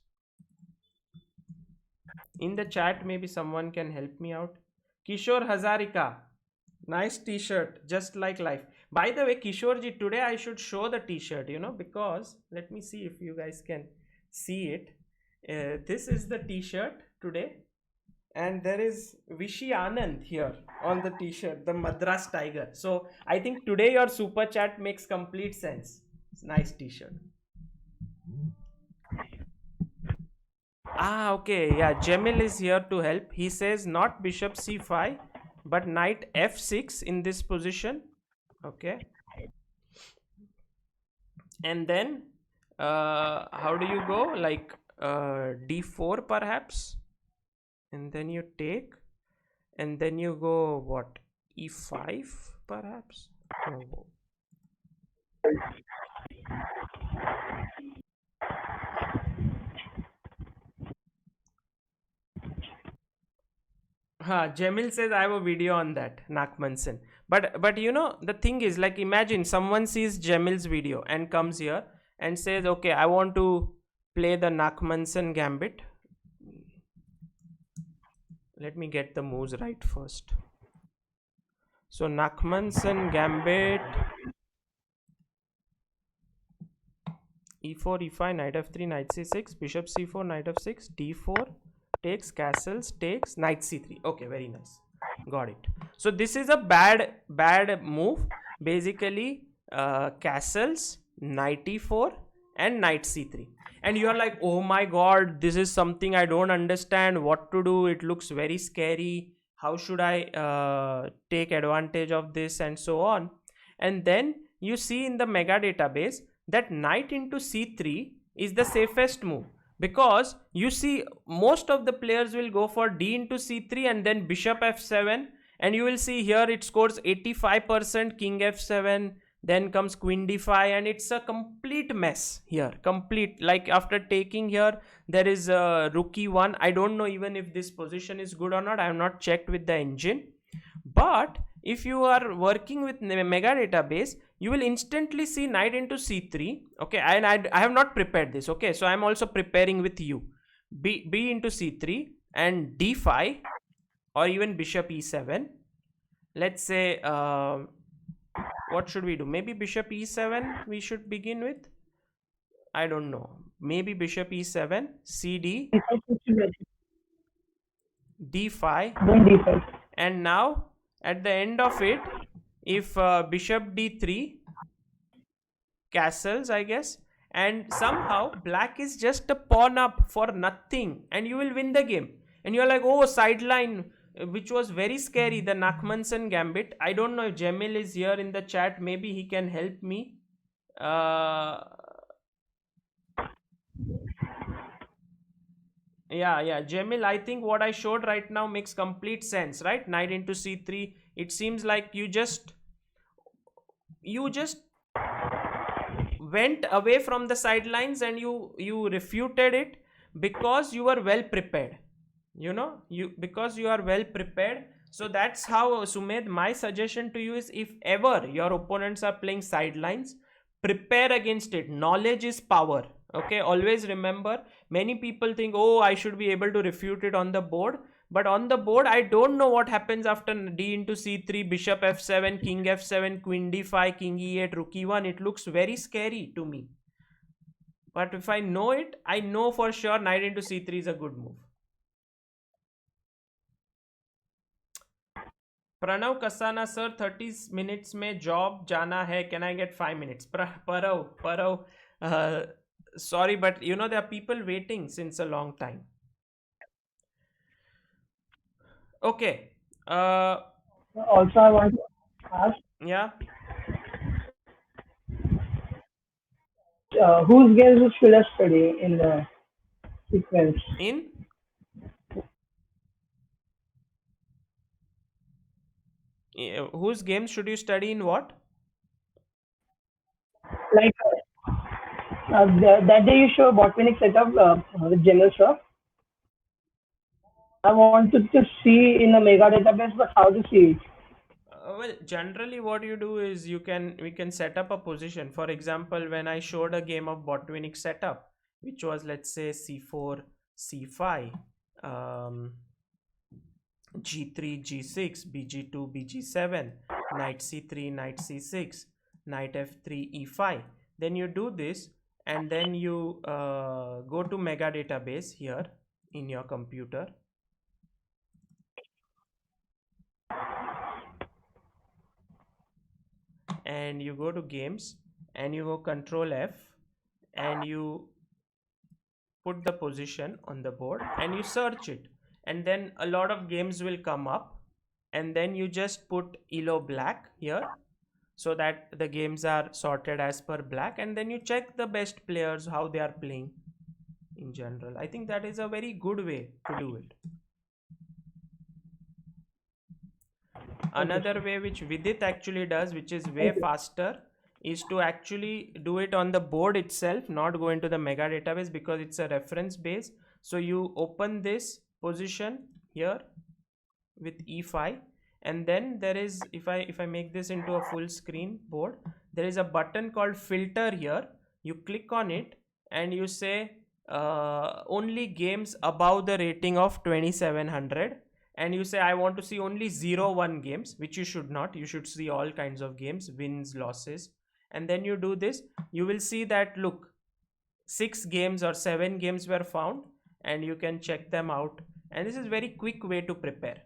In the chat, maybe someone can help me out. Kishore Hazarika, nice t-shirt, just like life. By the way, Kishore ji, today I should show the t-shirt, because let me see if you guys can see it. This is the t-shirt today, and there is Vishi Anand here on the t-shirt, the Madras Tiger. So I think today your super chat makes complete sense. It's nice t-shirt. Okay, yeah, Jamil is here to help. He says not bishop c5 but knight f6 in this position. Okay, and then how do you go? Like d4 perhaps, and then you take, and then you go what, e5 perhaps. Oh. Jamil says I have a video on that, Nachmanson. But the thing is, like, imagine someone sees Jamil's video and comes here and says, okay, I want to play the Nachmanson gambit. Let me get the moves right first. So Nachmanson gambit, e4, e5, knight f3, knight c6, bishop c4, knight f6, d4, takes, castles, takes, knight c3. Okay, very nice, got it. So this is a bad move. Basically castles, knight e4 and knight c3, and you are like, oh my god, this is something I don't understand what to do. It looks very scary. How should I take advantage of this, and so on. And then you see in the mega database that knight into c3 is the safest move, because you see most of the players will go for d into c3 and then bishop f7, and you will see here it scores 85%, king f7, then comes queen d5, and it's a complete mess here. Complete, like after taking here there is rook e1. I don't know even if this position is good or not. I have not checked with the engine, but if you are working with mega database, you will instantly see knight into c3. Okay, and I have not prepared this. Okay, so I am also preparing with you. B into c3 and d5, or even bishop e7. let's say, what should we do? Maybe bishop e7 we should begin with. I don't know. Maybe bishop e7, cd, d5, then d5. and now at the end of it, if bishop d3, castles, I guess, and somehow black is just a pawn up for nothing, and you will win the game. And you're like, oh, sideline, which was very scary, the Nachmanson gambit. I don't know if Jamil is here in the chat. Maybe he can help me. Yeah, Jamil, I think what I showed right now makes complete sense, right? Knight into c3. It seems like you just went away from the sidelines, and you refuted it because you were well prepared. Because you are well prepared. So that's how, Sumed, my suggestion to you is, if ever your opponents are playing sidelines, prepare against it. Knowledge is power. Okay, always remember, many people think, oh, I should be able to refute it on the board. But on the board, I don't know what happens after d into c3, bishop f7, king f7, queen d5, king e8, rook e1. It looks very scary to me. But if I know it, I know for sure knight into c3 is a good move. Pranav Kasana sir 30 minutes में job जाना है, can I get 5 minutes? Parav, sorry, but there are people waiting since a long time. Okay. Also, I want to ask, Yeah. whose games should I study in the sequence? In whose games should you study in what? Like that day you show Botvinnik setup with Sagar Shah. I wanted to see in a mega database, but how to see it? Well, generally what you do is we can set up a position. For example, when I showed a game of Botvinnik setup, which was, let's say, c4, c5, g3, g6, bg2, bg7, knight c3, knight c6, knight f3, e5. Then you do this, and then you go to mega database here in your computer. And you go to games, and you go control F, and you put the position on the board, and you search it, and then a lot of games will come up, and then you just put elo black here, so that the games are sorted as per black, and then you check the best players, how they are playing in general. I think that is a very good way to do it. Another way which Vidit actually does, which is way faster, is to actually do it on the board itself, not go into the mega database, because it's a reference base. So you open this position here with e5, and then there is, if I make this into a full screen board, there is a button called filter here. You click on it, and you say only games above the rating of 2700, and you say I want to see only 0-1 games, which you should not. You should see all kinds of games, wins, losses. And then you do this, you will see that, look, 6 games or 7 games were found, and you can check them out. And this is very quick way to prepare.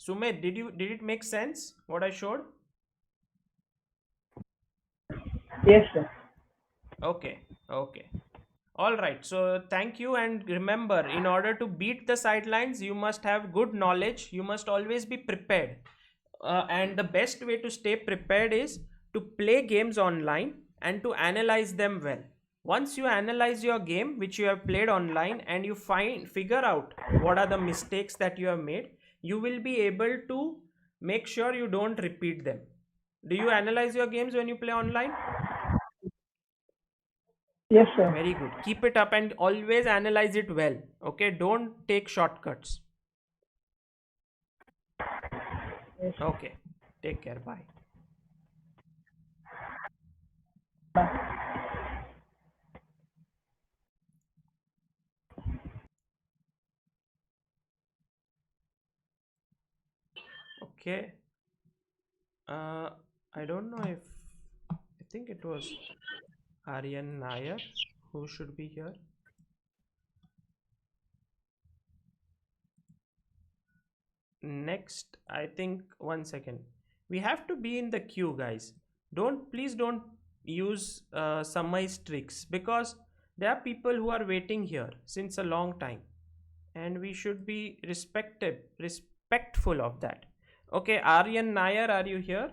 Sumit, did it make sense what I showed? Yes, sir. Okay. All right. So thank you. And remember, in order to beat the sidelines, you must have good knowledge. You must always be prepared. And the best way to stay prepared is to play games online and to analyze them well. Once you analyze your game which you have played online, and you figure out what are the mistakes that you have made, you will be able to make sure you don't repeat them. Do you analyze your games when you play online? Yes, sir. Very good. Keep it up, and always analyze it well. Okay, don't take shortcuts. Yes. Okay, take care. Bye. Bye. Okay. Uh, I don't know if I think it was Aryan Nair who should be here. Next, I think 1 second. We have to be in the queue, guys. Please don't use summarized tricks because there are people who are waiting here since a long time, and we should be respectful of that. Okay, Aryan Nair, are you here?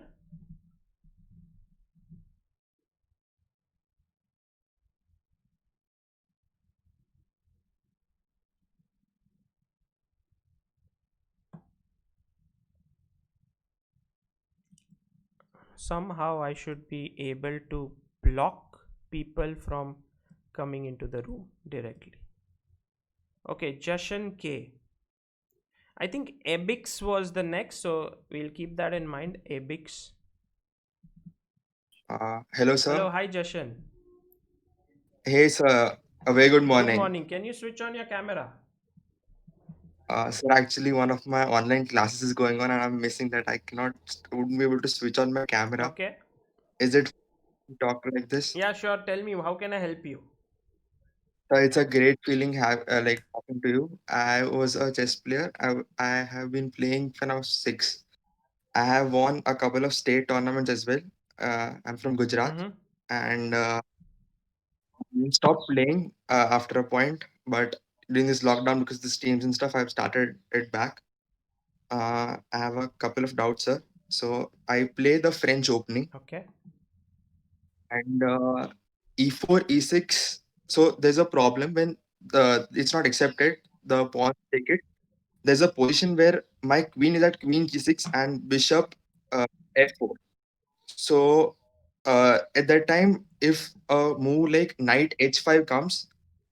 Somehow I should be able to block people from coming into the room directly. Okay, Jashan K. I think Ebix was the next, so we'll keep that in mind. Ebix. Hello, Hello, sir. hi Jashan. Hey, sir. A very good Good morning. morning. Can you switch on your camera? Sir, actually, one of my online classes is going on, and I'm missing that. Wouldn't be able to switch on my camera. Okay. Is it to talk like this? Yeah, sure. Tell me, how can I help you? It's a great feeling like talking to you. I was a chess player. I have been playing when I was 6. I have won a couple of state tournaments as well. I'm from Gujarat, Mm-hmm. and we stopped playing after a point. But during this lockdown, because the streams and stuff, I've started it back. I have a couple of doubts, sir. So I play the French opening Okay. and e4, e6. So there's a problem when it's not accepted. The pawn take it. There's a position where my queen is at queen g6 and bishop f4. So at that time, if a move like knight h5 comes,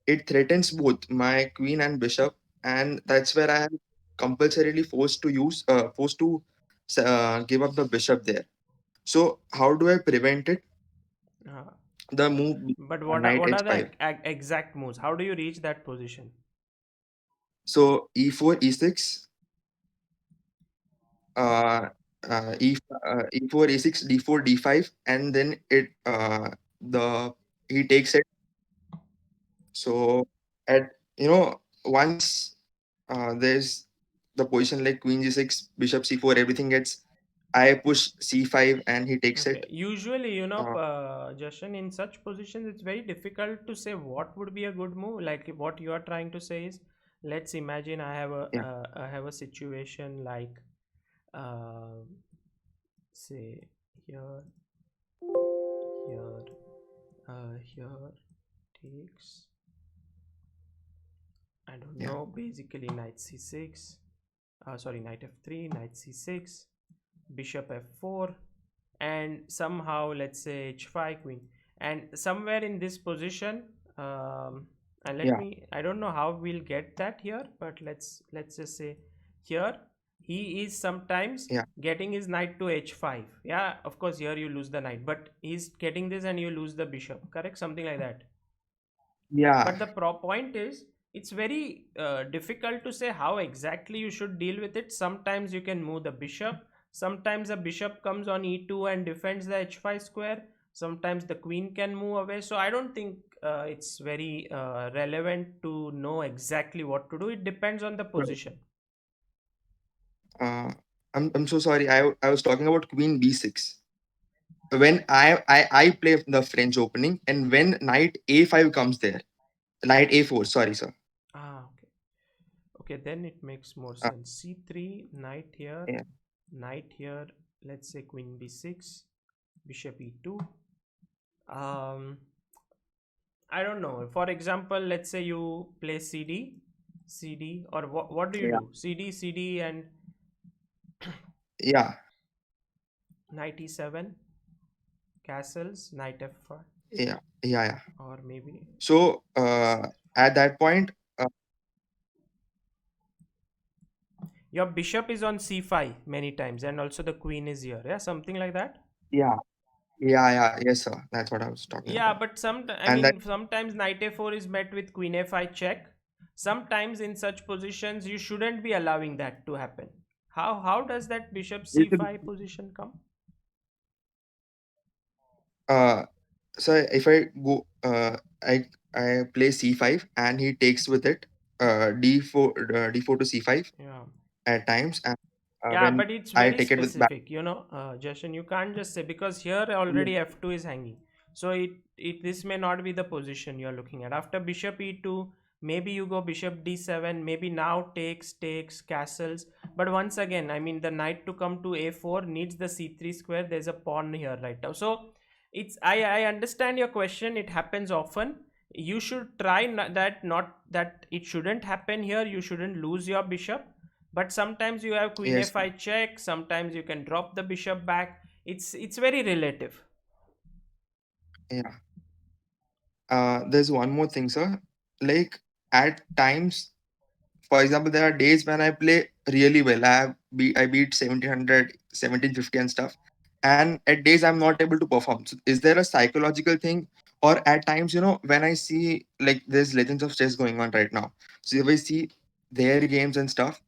it threatens both my queen and bishop, and that's where I am compulsorily forced to give up the bishop there. So how do I prevent it? Uh, The move but knight what are the h5. exact moves? How do you reach that position? So e4, e6, uh, e4, e6, d4, d5, and then the he takes it. So at once there's the position like queen g6, bishop c4, everything gets. I push c5 and he takes Okay. it. Usually, Uh, Jashan, in such positions, it's very difficult to say what would be a good move. Like what you are trying to say is, let's imagine yeah, I have a situation like, uh, say here, here, here takes. I don't yeah, know. Basically, knight c6. Sorry, knight f3, knight c6, bishop f4, and somehow let's say h5 queen, and somewhere in this position, and let yeah, me, I don't know how we'll get that here, but let's just say here he is sometimes yeah, getting his knight to h5. Yeah, of course here you lose the knight, but he's getting this and you lose the bishop, correct? Something like that. yeah. But the point is, it's very difficult to say how exactly you should deal with it. Sometimes you can move the bishop, sometimes a bishop comes on e2 and defends the h5 square, sometimes the queen can move away. So I don't think it's very relevant to know exactly what to do. It depends on the Right. position. Uh, I'm so sorry. I was talking about queen b6. When I play the French opening, and when knight a5 comes there, knight a4. Sorry, sir. Okay. Okay, then it makes more Uh, sense. c3, knight here, yeah, knight here, let's say queen b6, bishop e2. um I don't know. For example, let's say you play CD, or what do you yeah, do? CD, and yeah, knight e7, castles, knight f5, yeah, yeah, yeah. or maybe So at that point, your bishop is on c5 many times, and also the queen is here. Yeah, something like that. yeah, yeah, yeah, yes, sir. That's what I was talking Yeah, about. but I And that, mean, sometimes knight a4 is met with queen a5 check. Sometimes in such positions, you shouldn't be allowing that to happen. How does that bishop It's c5 position come? uh, so if I go, I play c5 and he takes with it d4, d4 to c5 Yeah. at times, and Yeah, when but it's I very take it with back. specific, Jashan. You can't just say because here already f2 is hanging. So it this may not be the position you're looking at. After bishop e2, maybe you go bishop d7, maybe now takes castles. But once again, I mean the knight to come to a4 needs the c3 square. There's a pawn here right now. So I understand your question. It happens often. You should try that, not that it shouldn't happen here. You shouldn't lose your bishop, but sometimes you have queen Yes, f5 check, sometimes you can drop the bishop back. It's very relative. yeah. There's one more thing, sir. Like at times, for example, there are days when I play really well. I beat 1700, 1750 and stuff. And at days I'm not able to perform. So is there a psychological thing? Or at times, when I see like there's Legends of Chess going on right now. So if I see their games and stuff,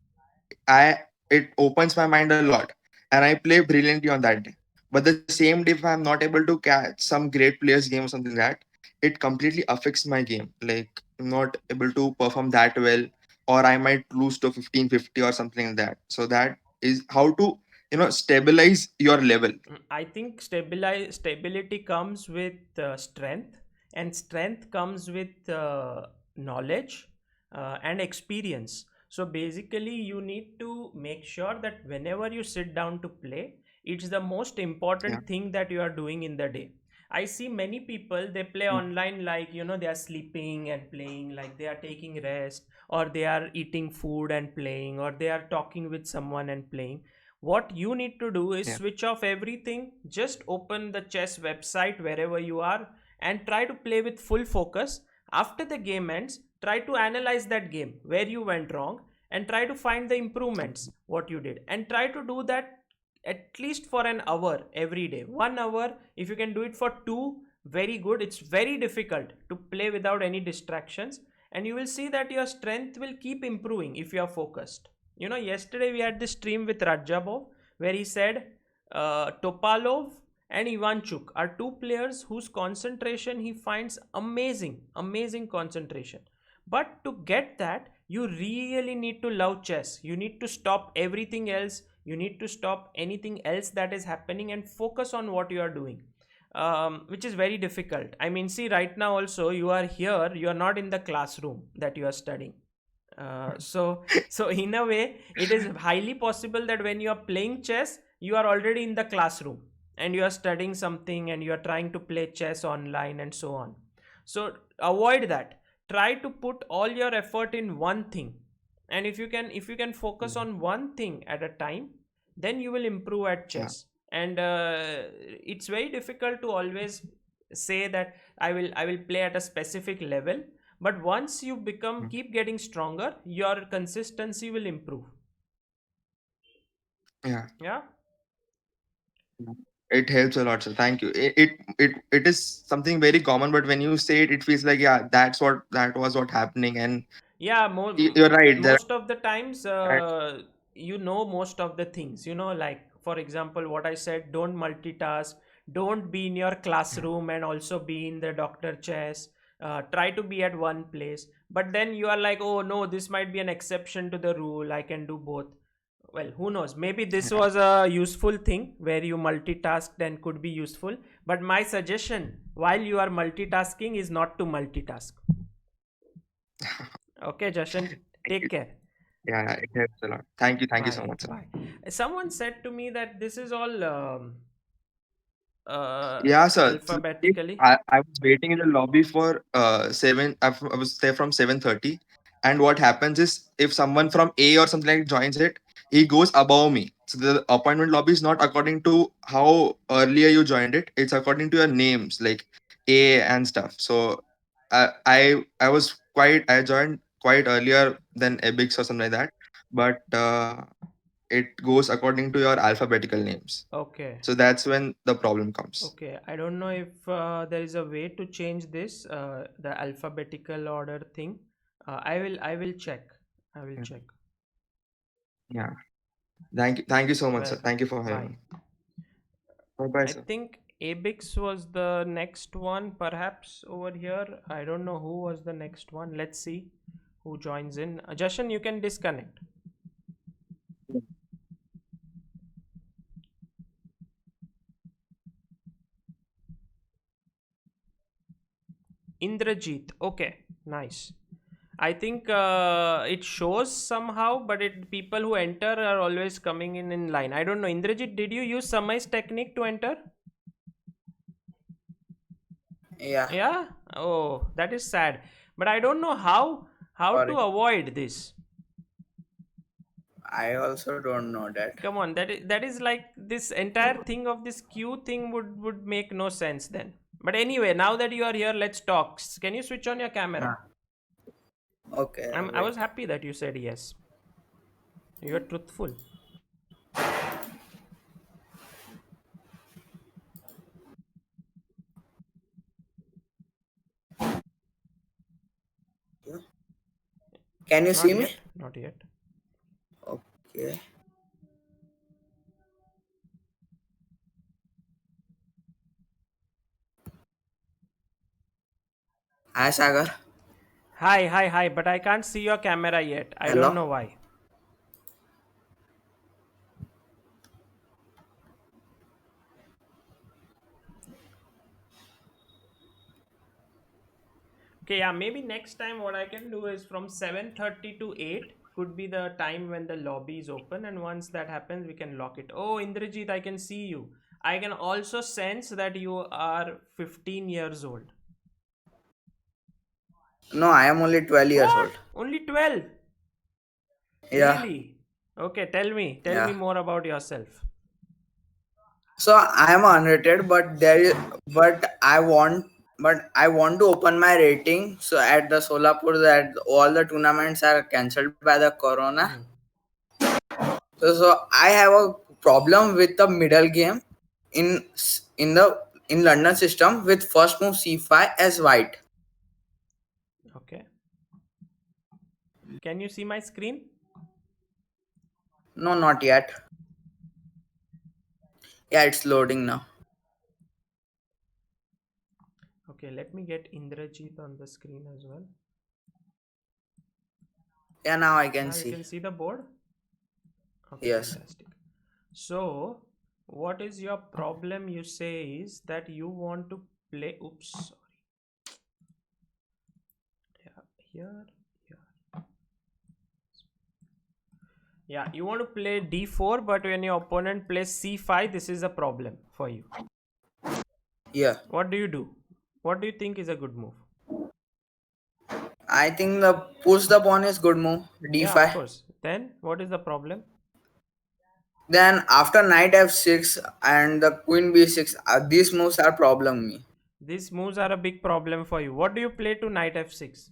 I it opens my mind a lot, and I play brilliantly on that day. But the same day, if I'm not able to catch some great players' game or something like that, it completely affects my game. Like I'm not able to perform that well, or I might lose to 1550 or something like that. So that is how to stabilize your level. I think stability comes with strength, and strength comes with knowledge and experience. So basically, you need to make sure that whenever you sit down to play, it's the most Yeah. important thing that you are doing in the day. I see many people, they play Mm. online like they are sleeping and playing, like they are taking rest, or they are eating food and playing, or they are talking with someone and playing. What you need to do is Yeah. switch off everything, just open the chess website wherever you are and try to play with full focus. After the game ends, try to analyze that game, where you went wrong, and try to find the improvements what you did, and try to do that at least for an hour every day. 1 hour, if you can do it for two, very good. It's very difficult to play without any distractions, and you will see that your strength will keep improving if you are focused. Yesterday we had this stream with Rajabov, where he said Topalov and Ivanchuk are two players whose concentration he finds amazing, amazing concentration. But to get that, you really need to love chess. You need to stop everything else. You need to stop anything else that is happening and focus on what you are doing, which is very difficult. I mean, see, right now also you are here, you are not in the classroom that you are studying. So in a way, it is highly possible that when you are playing chess, you are already in the classroom and you are studying something and you are trying to play chess online and so on. So avoid that. Try to put all your effort in one thing, and if you can focus Mm. on one thing at a time, then you will improve at Yeah. chess. And it's very difficult to always say that I will play at a specific level, but once you become Mm. keep getting stronger, your consistency will improve. Yeah. Yeah. Yeah. It helps a lot, sir. Thank you. It is something very common, but when you say it, it feels like, yeah, that was what happening. And Yeah, you're right. There most of the times, are, most of the things, like for example what I said, don't multitask, don't be in your yeah, classroom and also be in the doctor chess. Try to be at one place, but then you are like, oh no, this might be an exception to the rule, I can do both. Well, who knows, maybe this yeah. was a useful thing where you multitasked and could be useful, but my suggestion while you are multitasking is not to multitask. Okay, Jashan, Thank take you. care. Yeah, it helps a lot. Thank you so Bye. much, sir. Bye. Someone said to me that this is all Yeah, sir. So, if alphabetically. I was waiting in the lobby for 7. I was there from 7:30, and what happens is if someone from A or something like joins it, he goes above me. So the appointment lobby is not according to how earlier you joined it. It's according to your names, like A and stuff. So I joined quite earlier than Ebix or something like that, but it goes according to your alphabetical names. Okay. So that's when the problem comes. Okay. I don't know if there is a way to change this, the alphabetical order thing. I will check. I will Yeah. check. Yeah. Thank you so much, sir. Welcome. Thank you for having Bye. me. Bye bye, I sir. think Abix was the next one, perhaps over here. I don't know who was the next one. Let's see who joins in. Jashan, you can disconnect. Indrajit. Okay, nice. I think it shows somehow, but people who enter are always coming in line. I don't know. Indrajit, did you use Samay's technique to enter? Yeah, Yeah. Oh, that is sad. But I don't know how to sorry. avoid this. I also don't know that. Come on, that is like this entire thing of this queue thing would make no sense then. But anyway, now that you are here, let's talk. Can you switch on your camera? Huh. Okay, I wait. was happy that you said yes. You're truthful. Can you Not see me? yet. Not yet. Okay. Hi, Sagar. Hi. But I can't see your camera yet. I don't Hello. know why. Okay, yeah, maybe next time what I can do is from 7:30 to 8 could be the time when the lobby is open, and once that happens we can lock it. Oh, Indrajit, I can see you. I can also sense that you are 15 years old. No, I am only 12 years What? old. Only 12? Yeah, Really? Okay, tell me. Tell me yeah. more about yourself. So I am unrated, but I want to open my rating. So at the Solapur, that all the tournaments are cancelled by the Corona. Hmm. So I have a problem with the middle game in in London system with first move c5 as white. Okay. Can you see my screen? No, not yet. Yeah, it's loading now. Okay, let me get Indrajit on the screen as well. Yeah, now I can Now you see. can see the board? Okay, Yes. fantastic. So, what is your problem? You say is that you want to play. Oops, sorry. Yeah, here, here. Yeah, you want to play d4, but when your opponent plays c5, this is a problem for you. Yeah. What do you do? What do you think is a good move? I think the push the pawn is good move. Yeah, of d5. course. Then, what is the problem? Then after knight f6 and the queen b6, these moves are problem me. These moves are a big problem for you. What do you play to knight f6?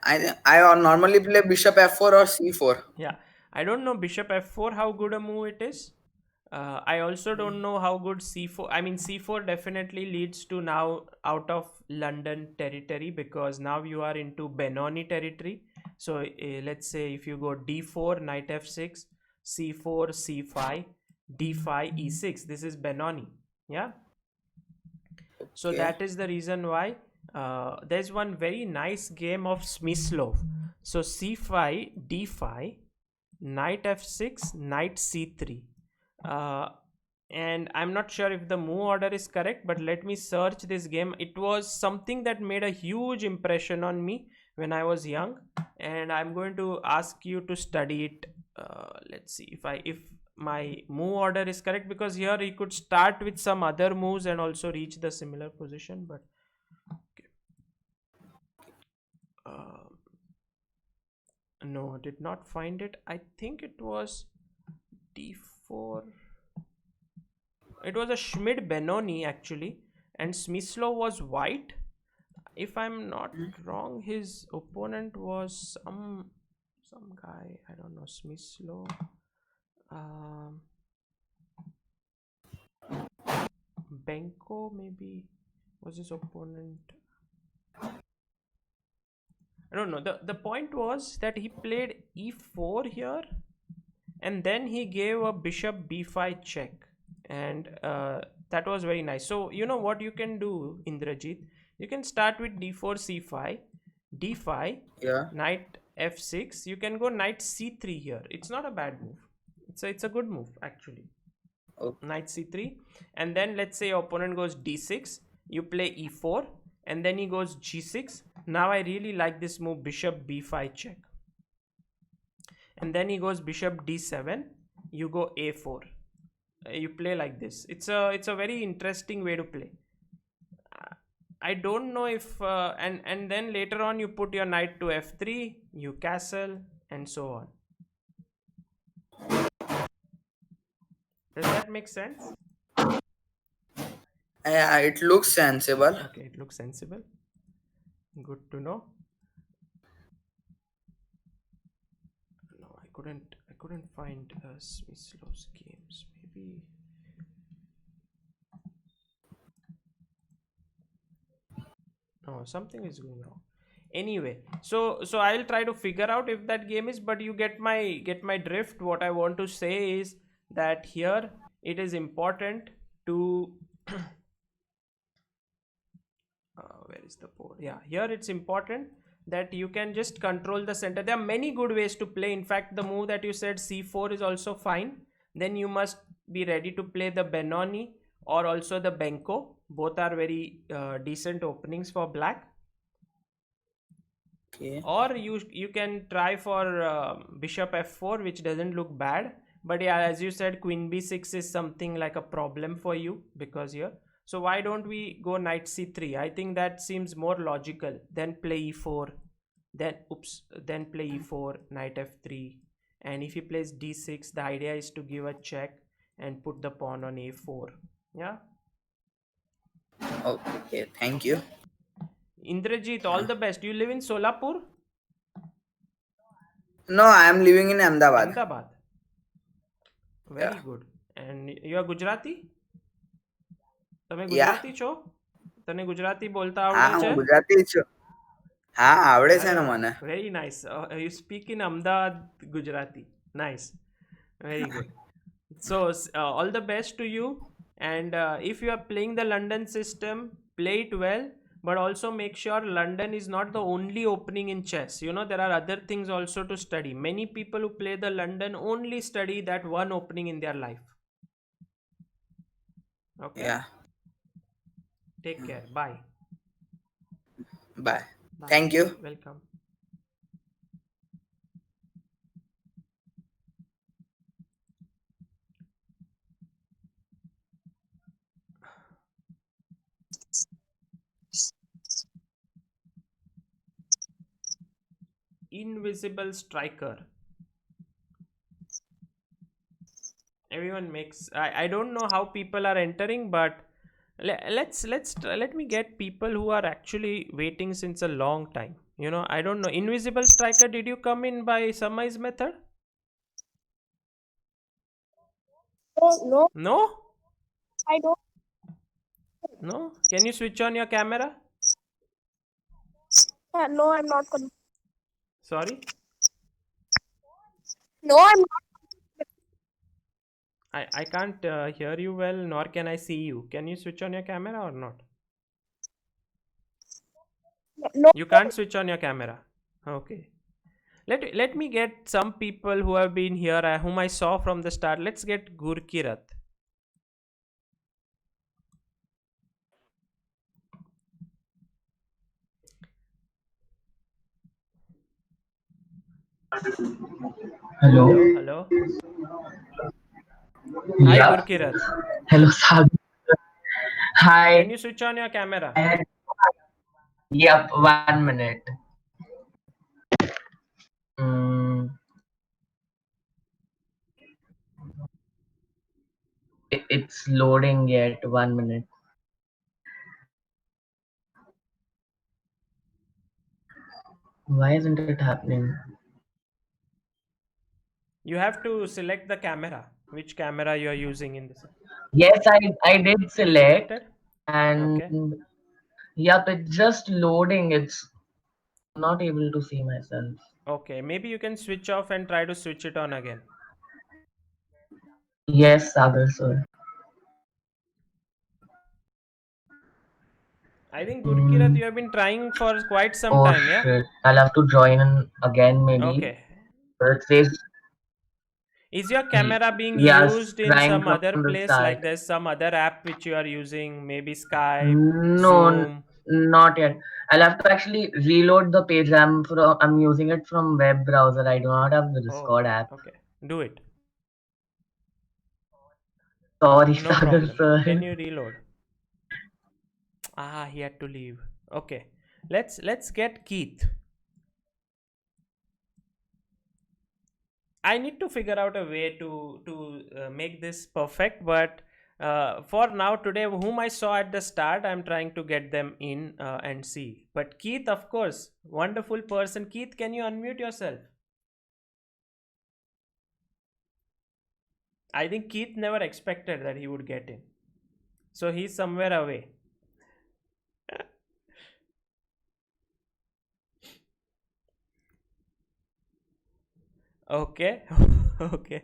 I normally play bishop f4 or c4. Yeah, I don't know bishop f4 how good a move it is. I also don't know how good c4. I mean, c4 definitely leads to now out of London territory, because now you are into Benoni territory. So let's say if you go d4, knight f6, c4, c5, d5, e6. This is Benoni. Yeah. So Okay. that is the reason why there's one very nice game of Smyslov. So c5, d5, knight f6, knight c3. And I'm not sure if the move order is correct, but let me search this game. It was something that made a huge impression on me when I was young, and I'm going to ask you to study it. Let's see if my move order is correct, because here he could start with some other moves and also reach the similar position. But okay. No, did not find it. I think it was d4. It was a Schmid Benoni actually, and Smyslov was white. If I'm not wrong, his opponent was some guy. I don't know, Smyslov. Um, Benko maybe was his opponent. I don't know. The point was that he played e4 here, and then he gave a bishop b5 check, and that was very nice. So you know what you can do, Indrajit? You can start with d4 c5, d5, Yeah. knight f6. You can go knight c3 here. It's not a bad move. It's a good move actually. Okay. Knight c3, and then let's say your opponent goes d6, you play e4, and then he goes g6. Now I really like this move, bishop b5 check, and then he goes bishop d7, you go a4. You play like this. It's a very interesting way to play. I don't know if and then later on you put your knight to f3, you castle, and so on. Does that make sense? Yeah, it looks sensible. Okay, it looks sensible. Good to know. No, I couldn't find Smyslow's games. Maybe. No, something is going wrong. Anyway, so I'll try to figure out if that game is, but you get my drift. What I want to say is that here it is important to where is the board? Yeah, here it's important that you can just control the center. There are many good ways to play. In fact, the move that you said c4 is also fine. Then you must be ready to play the Benoni or also the Benko. Both are very decent openings for black. Okay. Or you can try for bishop f4, which doesn't look bad. But yeah, as you said, queen b6 is something like a problem for you because here. So why don't we go knight c3? I think that seems more logical. Then play e4, then play e4, knight f3, and if he plays d6, the idea is to give a check and put the pawn on a4. Yeah. Okay. Thank you. Indrajit, all the best. You live in Solapur? No, I am living in Ahmedabad. Ahmedabad. Very Yeah. good. And you are Gujarati? તમે Yeah. Gujarati છો? તને ગુજરાતી બોલતા હા, આવડે હું છે? ગુજરાતી જ છું. હા, આવડે છે અરે ને વાહ, મને. very nice. You speak in Ahmedabad Gujarati. Nice. Very good. So all the best to you. And if you are playing the London system, play it well. But also make sure London is not the only opening in chess. You know, there are other things also to study. Many people who play the London only study that one opening in their life. Okay? Yeah. Take care. Bye. Bye. Bye. Thank you. Welcome. Invisible striker. Everyone makes. I don't know how people are entering, but let me get people who are actually waiting since a long time. You know, I don't know. Invisible striker, did you come in by Samai's method? Oh, no, No? I don't. No? Can you switch on your camera? No, I'm not. Sorry? No, I'm not. I can't hear you well, nor can I see you. Can you switch on your camera or not? No, You can't switch on your camera. Okay. Let me get some people who have been here, whom I saw from the start. Let's get Gurkirat. Hello. Hello. Hi, Yeah. Gurkirat. Hello, Sagar. Can Hi. you switch on your camera? Yep, 1 minute. Mm, it's loading yet. 1 minute. Why isn't it happening? You have to select the camera. Which camera you are using in this? Yes, I did You select, selected? and Okay. yep, it's just loading. It's not able to see myself. Okay. Maybe you can switch off and try to switch it on again. Yes, Sagar sir. I think Gurkirat, Mm, you have been trying for quite some oh time, yeah? shit. I'll have to join in again maybe. Okay. But it says Is your camera being yeah, used in trying some from other the place? start. Like there's some other app which you are using, maybe Skype, No, Zoom? not yet. I'll have to actually reload the page. I'm using it from web browser. I do not have the Oh, Discord app. okay. Do it. Sorry, No Sagar problem. Can sir. you reload? Ah, he had to leave. Okay. Let's get Keith. I need to figure out a way to make this perfect, but for now today, whom I saw at the start, I'm trying to get them in and see. But Keith, of course, wonderful person. Keith, can you unmute yourself? I think Keith never expected that he would get in, so he's somewhere away. Okay, okay.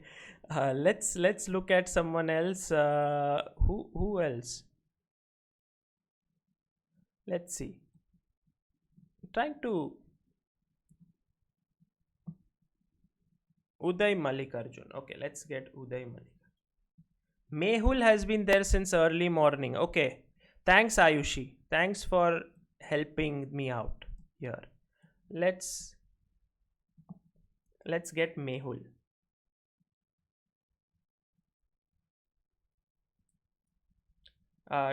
Let's look at someone else. Who else? Let's see. Trying to Uday Mallikarjun. Okay, let's get Uday Mallikarjun. Mehul has been there since early morning. Okay, thanks Ayushi. Thanks for helping me out here. Let's let's get Mehul.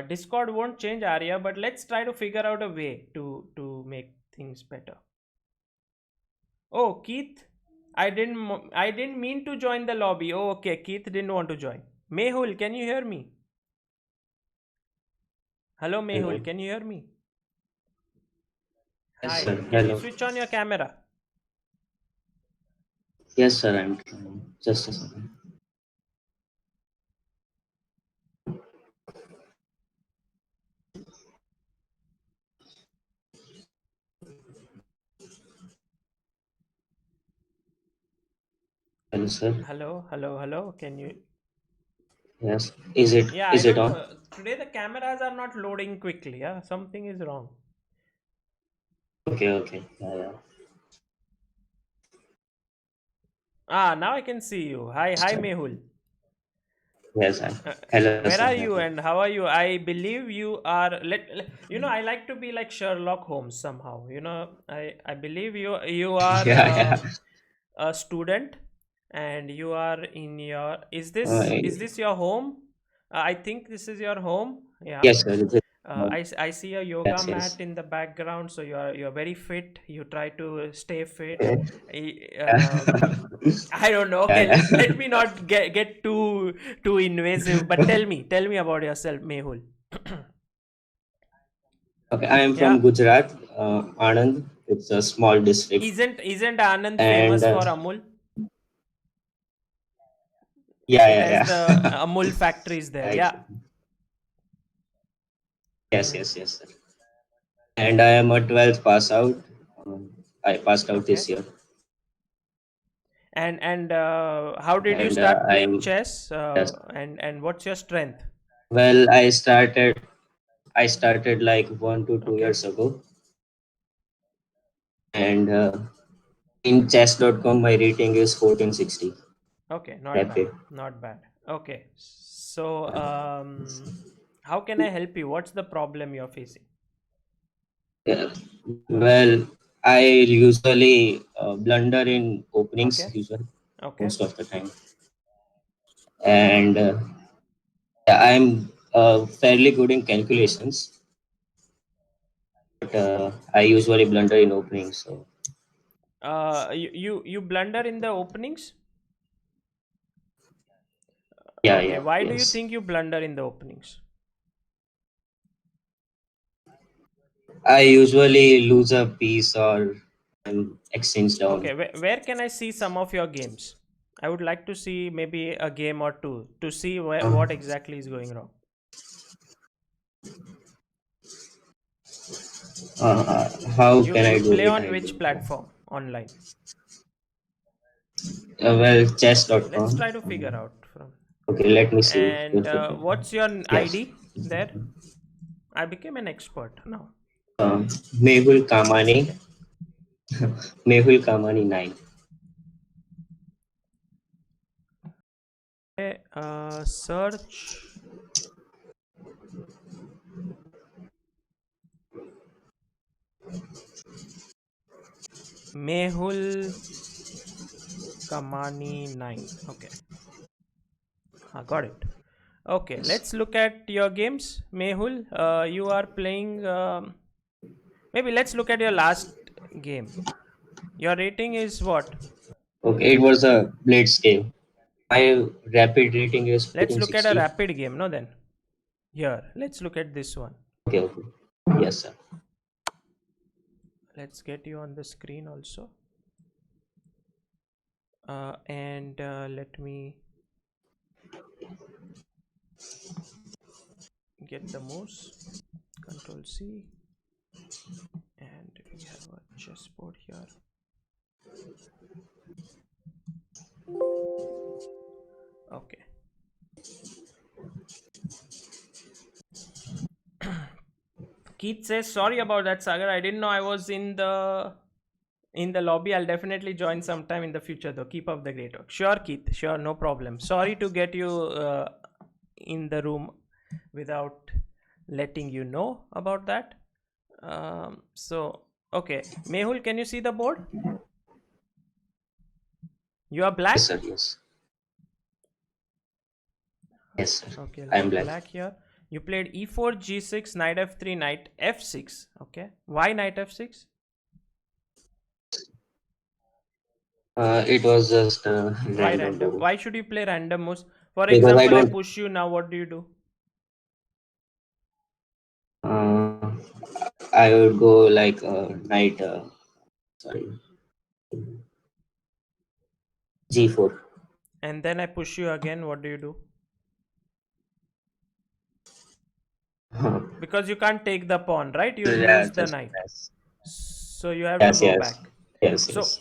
Discord won't change Arya, but let's try to figure out a way to make things better. Oh, Keith, I didn't mean to join the lobby. Oh, okay, Keith didn't want to join. Mehul, can you hear me? Hello, Mehul, Hello. can you hear me? Yes, Hi, sir. can you Hello. switch on your camera? Yes, sir. I'm trying. Just a second. Hello, sir. Hello. Can you? Yes. Is it Yeah, I is it don't on? know. Today the cameras are not loading quickly. Yeah, something is wrong. Okay. Okay. Yeah. Yeah. Ah, now I can see you. Hi, Start. Mehul. Yes. Hello, Where sir. are you Hello. and how are you? I believe you are. I like to be like Sherlock Holmes somehow. I believe you are Yeah. Yeah. a student, and you are in your. Is this Uh, is this your home? I think this is your home. Yeah. yes, sir. I see a yoga Yes. mat Yes. in the background, so you're very fit. You try to stay fit. Okay. I don't know. Yeah. Okay, Yeah. let me not get too invasive. But tell me about yourself, Mehul. Okay. I am Yeah, from Gujarat, Anand. It's a small district, isn't Anand and famous for Amul? yeah. It Yeah. has the Yeah. Amul factories there. Right. Yeah. Yes. Hmm. Yes. Yes, sir. And I am a 12th pass out. I passed out Okay. this year, And how did you and start playing I'm chess? yes. And what's your strength? Well, I started like 1 to 2 years Okay. ago, and in chess.com my rating is 1460. Okay, not bad. Rapid. Not bad. Okay. So, how can I help you? What's the problem you're facing? Yeah. Well, I usually blunder in openings, Okay. usually Okay. most of the time, and yeah, I'm fairly good in calculations, but I usually blunder in openings. So You blunder in the openings? yeah, Okay. yeah, Why do you yes. think you blunder in the openings? I usually lose a piece or exchange down. Okay. Where can I see some of your games? I would like to see maybe a game or two to see what exactly is going wrong. How You can I you do play it? on I which don't know. platform online? Well, Okay. Let's chess.com. try to figure out from. Okay, let me see. And what's your Yes. ID there? I became an expert now. Um, Mehul Kamani. Mehul Kamani 9. Okay, search Mehul Kamani 9. Okay, got it. Okay, Yes. let's look at your games, Mehul. You are playing. Maybe let's look at your last game. Your rating is what? Okay, it was a blitz game. My rapid rating is Let's look at a 1460. rapid game, no? Then here, let's look at this one. Okay, okay. Yes, sir. Let's get you on the screen also. And let me get the mouse. Control C. And we have a chessboard here. Okay. Keith says, sorry about that, Sagar. I didn't know I was in the lobby. I'll definitely join sometime in the future though. Keep up the great work. Sure, Keith. Sure, no problem. Sorry to get you in the room without letting you know about that. So okay, Mehul, can you see the board? You are black? Yes, sir. Yes. Yes, sir. Okay, I am like black. black here. You played e4, g6, knight f3, knight f6. Okay. Why knight f6? It was just Why random random? move. Why should you play random moves? For Because I example, I don't. push you now. What do you do? Uh, I would go like knight. Sorry, g4. And then I push you again. What do you do? Because you can't take the pawn, right? You'll Yeah, lose the just knight. yes. So you have to Yes, go yes, back. yes, So yes,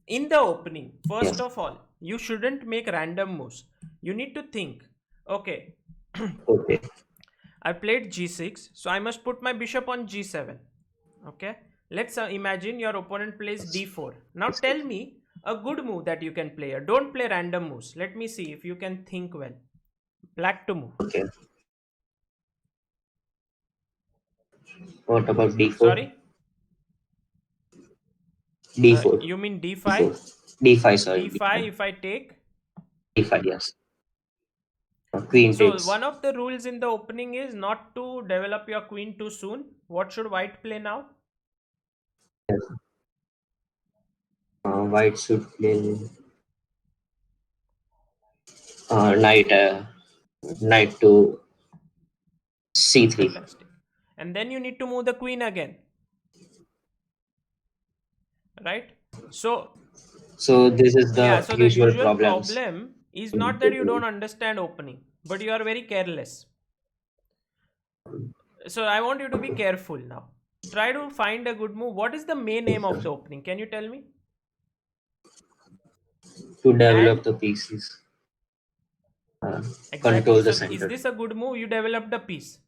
in the opening, first yes. of all, you shouldn't make random moves. You need to think, okay, Okay, I played g6, so I must put my bishop on g7. Okay, let's imagine your opponent plays d4. Now yes, tell me a good move that you can play here. Don't play random moves. Let me see if you can think well. Black to move. okay. What about d4? Sorry, D4, you mean d5? D4, D5. Sorry, d5 D5, if I take. D5. Yes. Queen So takes. one of the rules in the opening is not to develop your queen too soon. What should white play now? Yes. White should play knight. Knight to c3. Fantastic. And then you need to move the queen again, right? So So this is yeah, the so the usual usual problems problem is in not that you don't opening. understand opening, but you are very careless. So I want you to be careful now. Try to find a good move. What is the main aim of the opening? Can you tell me? To develop And the pieces, uh, exactly. control the So is center. this a good move? You developed a piece.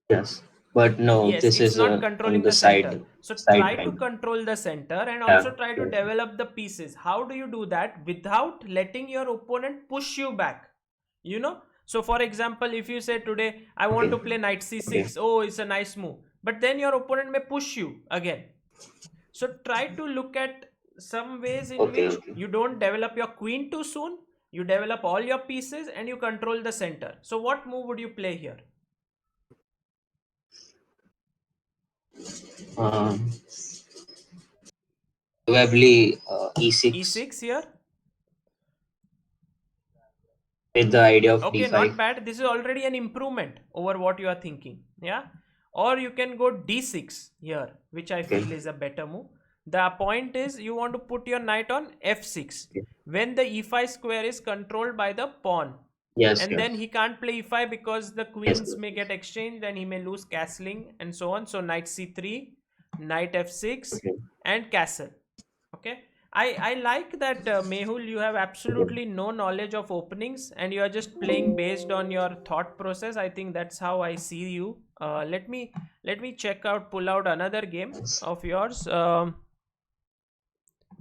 Yes, but no, Yes, this it's is not on controlling the the center. side So side try to line. control the center and Yeah, also try to yes, develop the pieces. How do you do that without letting your opponent push you back? You know? So for example, if you say today, I want okay, to play knight okay, c6, oh, it's a nice move. But then your opponent may push you again. So try to look at some ways in okay, which okay. you don't develop your queen too soon. You develop all your pieces and you control the center. So what move would you play here? Um, Probably e6 e6 here. with the idea of Okay, not d5. bad. This is already an improvement over what you are thinking. Yeah. Or you can go d6 here, which I Okay, feel is a better move. The point is you want to put your knight on f6 okay. when the e5 square is controlled by the pawn. Yes, And then yes, he can't play e5 because the yes, queens yes, may get exchanged and he may lose castling and so on. So knight c3, knight f6 okay, and castle. Okay. I like that, Mehul, you have absolutely no knowledge of openings and you are just playing based on your thought process. I think that's how I see you. Let me pull out another game Yes. of yours.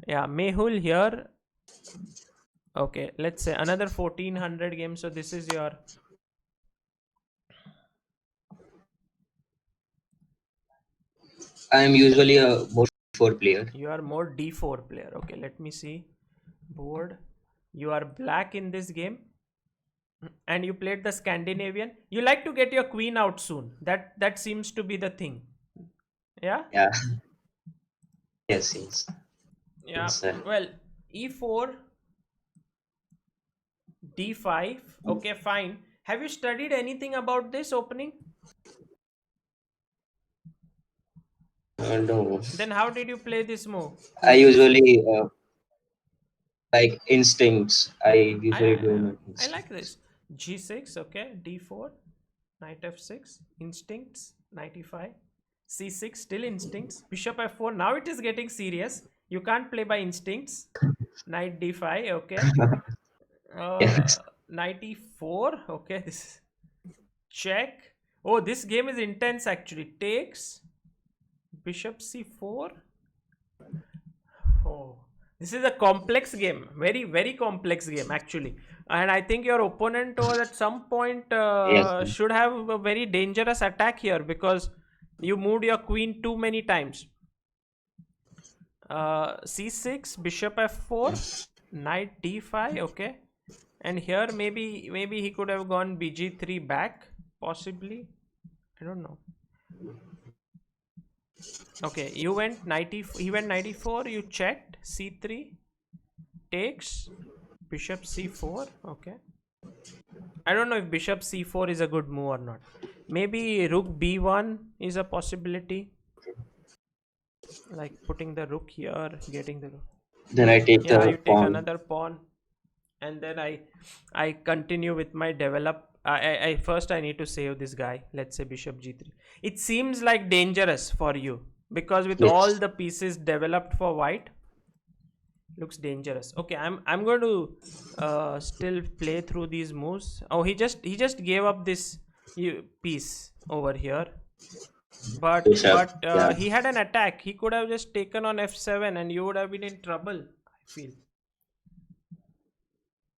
Yeah, Mehul here. Okay, let's say another 1400 games. So this is your. I am usually a more four player. You are more d4 player. Okay, let me see. Board. You are black in this game. And you played the Scandinavian. You like to get your queen out soon. That seems to be the thing. Yeah? Yeah. Yes. Yes. Yeah. Yes, sir. Well, e4, d5. Okay, fine. Have you studied anything about this opening? No. Then how did you play this move? I usually like instincts. I I usually do I, my I like instincts. this. G6, okay, d4, knight f6, instincts, 95, c6, still instincts, bishop f4. Now it is getting serious. You can't play by instincts. Knight d5, okay. Yes. 94, okay. This check. Oh, this game is intense actually. Takes bishop c4. Oh, this is a complex game. Very, very complex game, actually. And I think your opponent was at some point Yes. should have a very dangerous attack here because you moved your queen too many times. C6, bishop f4, knight d5, okay. And here maybe he could have gone bg3 back, possibly. I don't know. Okay, you went 90, he went 94, you checked, c3, takes, bishop c4, okay. I don't know if bishop c4 is a good move or not. Maybe rook b1 is a possibility. Like putting the rook here, getting the rook. Then I take Yeah, the you take pawn. another pawn. And then I continue with my develop. I first I need to save this guy. Let's say bishop g3. It seems like dangerous for you because with all Yes. the pieces developed for white, looks dangerous. Okay, I'm going to still play through these moves. Oh, he just gave up this piece over here. Bishop. But Yeah. he had an attack. He could have just taken on f7 and you would have been in trouble, I feel.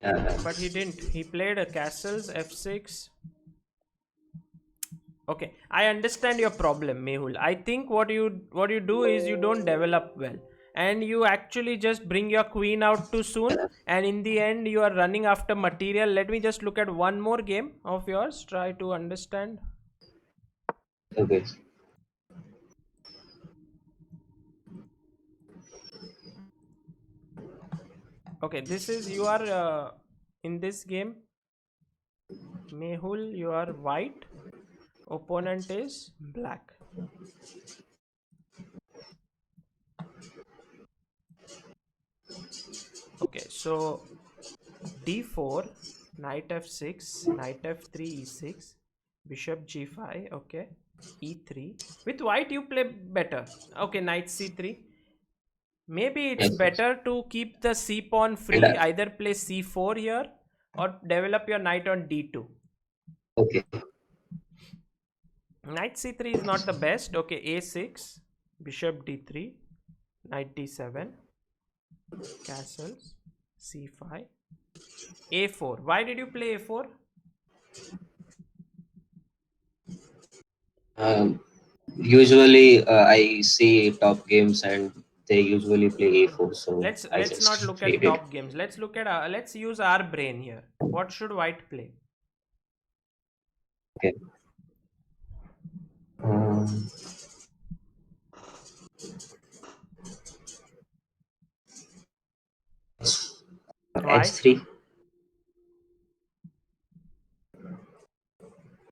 Yeah. But he didn't. He played a castles f6. Okay, I understand your problem, Mehul. I think what you do is you don't develop well, and you actually just bring your queen out too soon, and in the end you are running after material. Let me just look at one more game of yours. Try to understand. Okay. Okay, this is you are in this game, Mehul. You are white. Opponent is black. Okay, so d4, knight f6, knight f3, e6, bishop g5, okay, e3. With white you play better. Okay, knight c3. Maybe it's Yes. Yes. better to keep the c pawn And free. Either play c4 here or develop your knight on d2. okay. Knight c3 is not the best. Okay, a6, bishop d3, knight d7, castles, c5, a4. Why did you play a4? Usually I see top games and they usually play A4, so I Let's not just look at played it. top games. Let's look at let's use our brain here. What should white play? Okay. Um, Why? H3.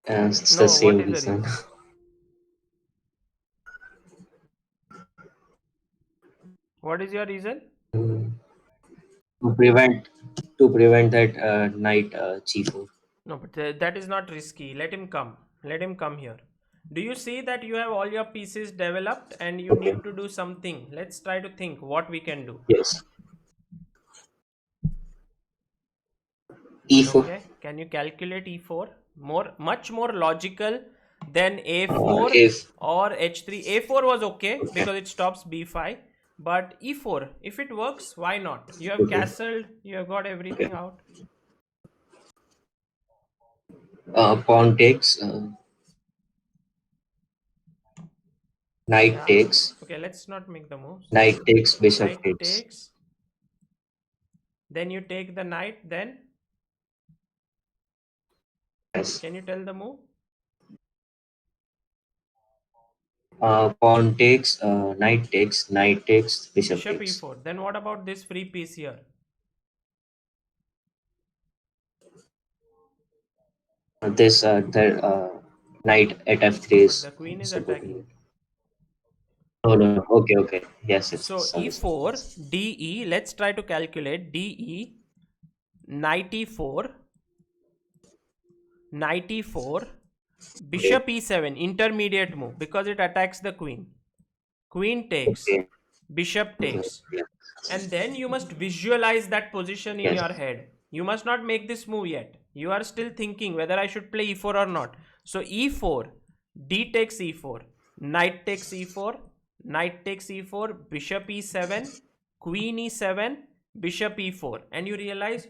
It's the No, what same is the reason. reason? What is your reason? to prevent to prevent that knight G4. No, but that is not risky. Let him come. Let him come here. Do you see that you have all your pieces developed and you Okay. need to do something? Let's try to think what we can do. Yes. E4. Okay, can you calculate e4? Much more logical than a4 If or h3. a4 was okay because it stops b5, but e4, if it works, why not? You have okay, castled, you have got everything okay. out. Pawn takes. Knight Yeah, takes. okay, let's not make the moves. Knight takes. Bishop Knight takes. takes, then you take the knight, then Yes. can you tell the move? Pawn takes. Knight takes. Knight takes. Bishop Bishop takes. e4. Then what about this free piece here? This the knight at f3 But is the queen is also good. attacking. No, no, no. Okay, okay. Yes, So it's understood. e4, de, let's try to calculate de, knight e4, knight e4, Okay, bishop e7, intermediate move because it attacks the queen. Queen takes, okay. bishop takes. Yeah. And then you must visualize that position in Yes, your head. You must not make this move yet. You are still thinking whether I should play e4 or not. So e4, d takes e4, knight takes e4, knight takes e4, bishop e7, queen e7, bishop e4. And you realize,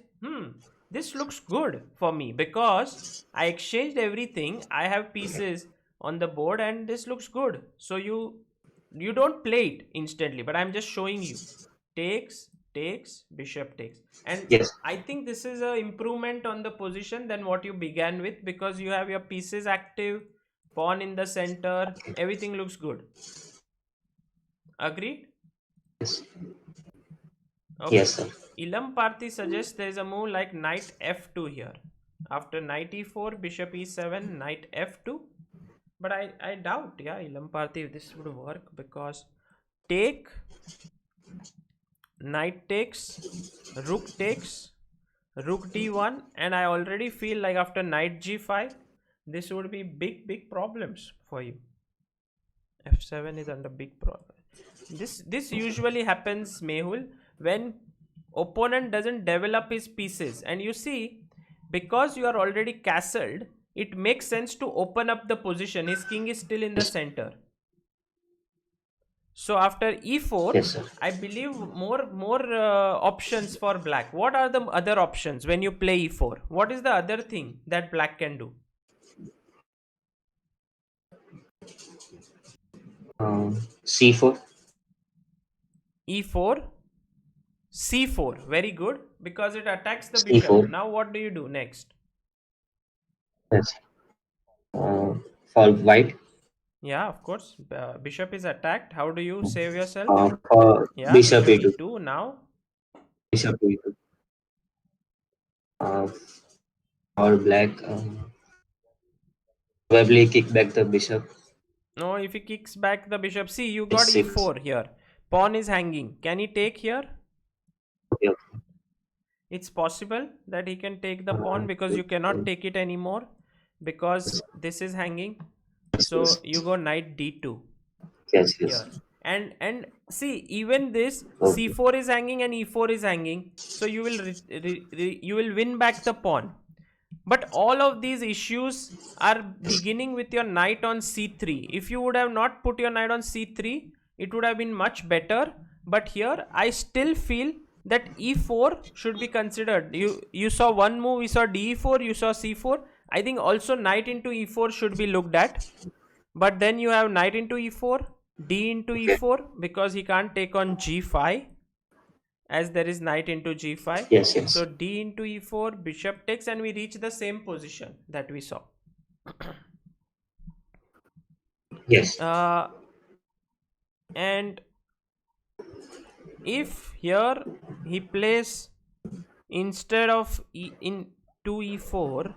this looks good for me because I exchanged everything. I have pieces on the board and this looks good. So you don't play it instantly, but I'm just showing you. Takes, bishop takes. And yes, I think this is a improvement on the position than what you began with because you have your pieces active, pawn in the center, everything looks good. Agreed? yes, Okay. yes, sir. Ilam Parthi suggests there is a move like knight f2 here. After knight e4, bishop e7, knight f2. But I doubt, yeah, Ilam Parthi, this would work because take, knight takes, rook takes, rook d1, and I already feel like after knight g5, this would be big problems for you. f7 is under big problem. This usually happens, Mehul, when opponent doesn't develop his pieces, and you see, because you are already castled, it makes sense to open up the position. His king is still in the Yes, center. So after e4, yes, sir. I believe more options for black. What are the other options when you play e4? What is the other thing that black can do? C4. E4, c4. Very good, because it attacks the bishop. C4. Now what do you do next? Yes. For white. Yeah, of course. Bishop is attacked. How do you save yourself? For Yeah, bishop bishop e2. e2. Now, Bishop e2. For black. Probably kick back the bishop. no, if he kicks back the bishop, see, you got H6. e4 here. Pawn is hanging. Can he take here? Okay. It's possible that he can take the pawn because you cannot take it anymore because this is hanging. So you go knight d2 Yes, yes. here. And see, even this Okay. c4 is hanging and e4 is hanging. So you will you will win back the pawn. But all of these issues are beginning with your knight on c3. If you would have not put your knight on c3, it would have been much better. But here, I still feel that e4 should be considered. You saw one move, you saw d4, you saw c4. I think also knight into e4 should be looked at. But then you have knight into e4, d into Okay. e4 because he can't take on g5 as there is knight into g5. Yes, yes. So d into e4, bishop takes, and we reach the same position that we saw. Yes. And if here he plays instead of in 2e4,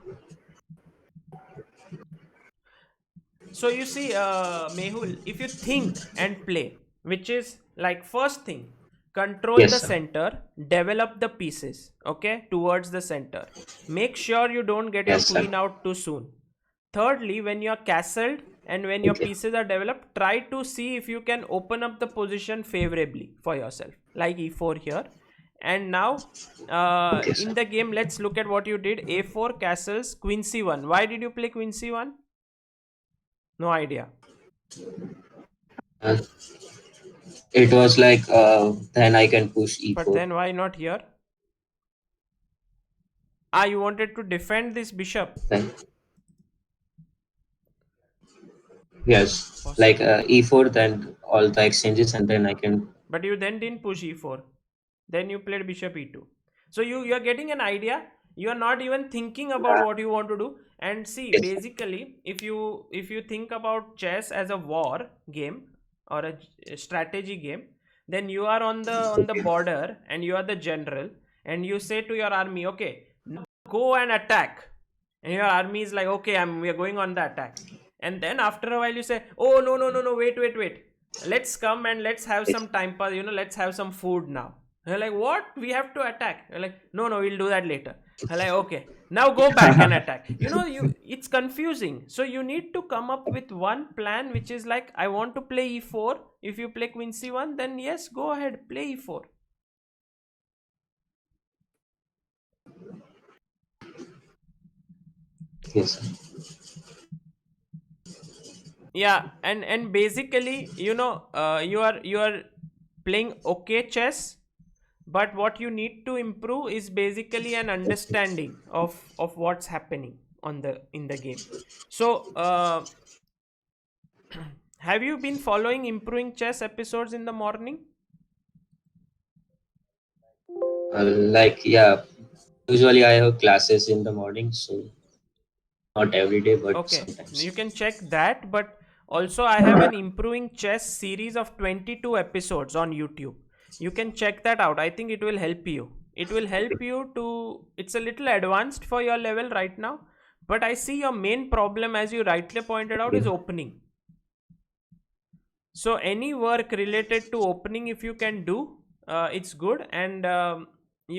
so you see, Mehul, if you think and play, which is like first thing, control Yes, the sir. center, develop the pieces, okay, towards the center. Make sure you don't get your Yes, sir. queen out too soon. Thirdly, when you're castled and when your Okay. pieces are developed, try to see if you can open up the position favorably for yourself, like e4 here. And now Okay, sir. in the game, let's look at what you did. A4 castles, queen c1. Why did you play queen c1? No idea. Uh, it was like then I can push But e4. then why not here? Ah, you wanted to defend this bishop. Then yes, like Possible. e4, then all the exchanges, and then I can. But you then didn't push e4. Then you played bishop e2. So you're getting an idea. You are not even thinking about what you want to do. And see, Yes, sir. basically, if you think about chess as a war game or a strategy game, then you are on the border and you are the general, and you say to your army, okay, now go and attack. And your army is like, okay, we are going on the attack. And then after a while you say, oh, no, no, no, no, wait, let's come and let's have Yes. some time pass, let's have some food now. They're like, what, we have to attack? They're like, no, we'll do that later. They're like, okay, now go back and attack. It's confusing. So you need to come up with one plan which is like, I want to play e4. If you play queen c1, then yes, go ahead, play e4. Yes, sir. Yeah, and basically, you are playing okay chess, but what you need to improve is basically an understanding of what's happening in the game. So have you been following improving chess episodes in the morning? Like yeah, usually I have classes in the morning, so not every day, but Okay, sometimes. you can check that, but also I have an improving chess series of 22 episodes on YouTube. You can check that out. I think it will help you. It will help you to, it's a little advanced for your level right now, but I see your main problem, as you rightly pointed out, is Okay. opening. So any work related to opening, if you can do, it's good. And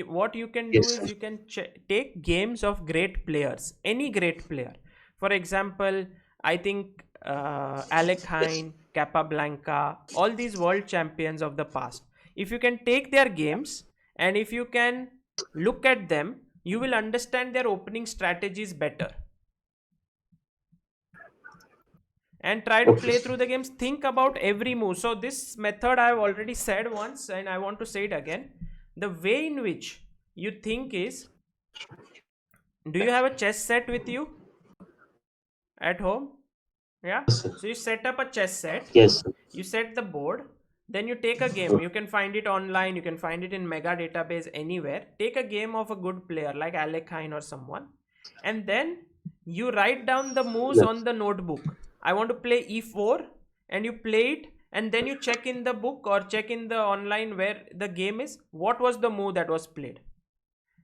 what you can do Yes, sir. is you can take games of great players, any great player. For example, I think Alec Yes. Hein, Capablanca, all these world champions of the past. If you can take their games and if you can look at them, you will understand their opening strategies better, and try to Okay, play sir. through the games. Think about every move. So this method I have already said once and I want to say it again. The way in which you think is, do you have a chess set with you at home? Yeah. Yes, sir. So you set up a chess set, Yes, sir. you set the board, then you take a game. You can find it online, you can find it in mega database, anywhere. Take a game of a good player like Alec Hein or someone, and then you write down the moves Yes. on the notebook. I want to play e4, and you play it, and then you check in the book or check in the online where the game is, what was the move that was played.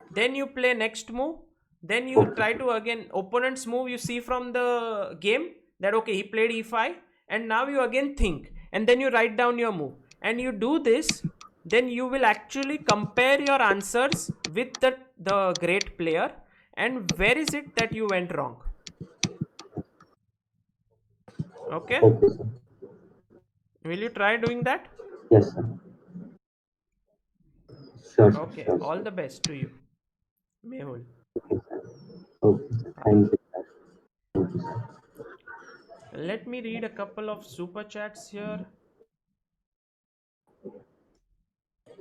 Then you play next move, then you Okay, try sir. to again opponent's move, you see from the game that okay, he played e5, and now you again think, and then you write down your move, and you do this. Then you will actually compare your answers with the great player, and where is it that you went wrong. Okay, Okay, sir. will you try doing that? Yes, sir. Sure, sir. Okay, Sure, all sir. the best to you, Mehul. Okay, sir. Okay, sir. Thank you, sir. Thank you, sir. Let me read a couple of super chats here.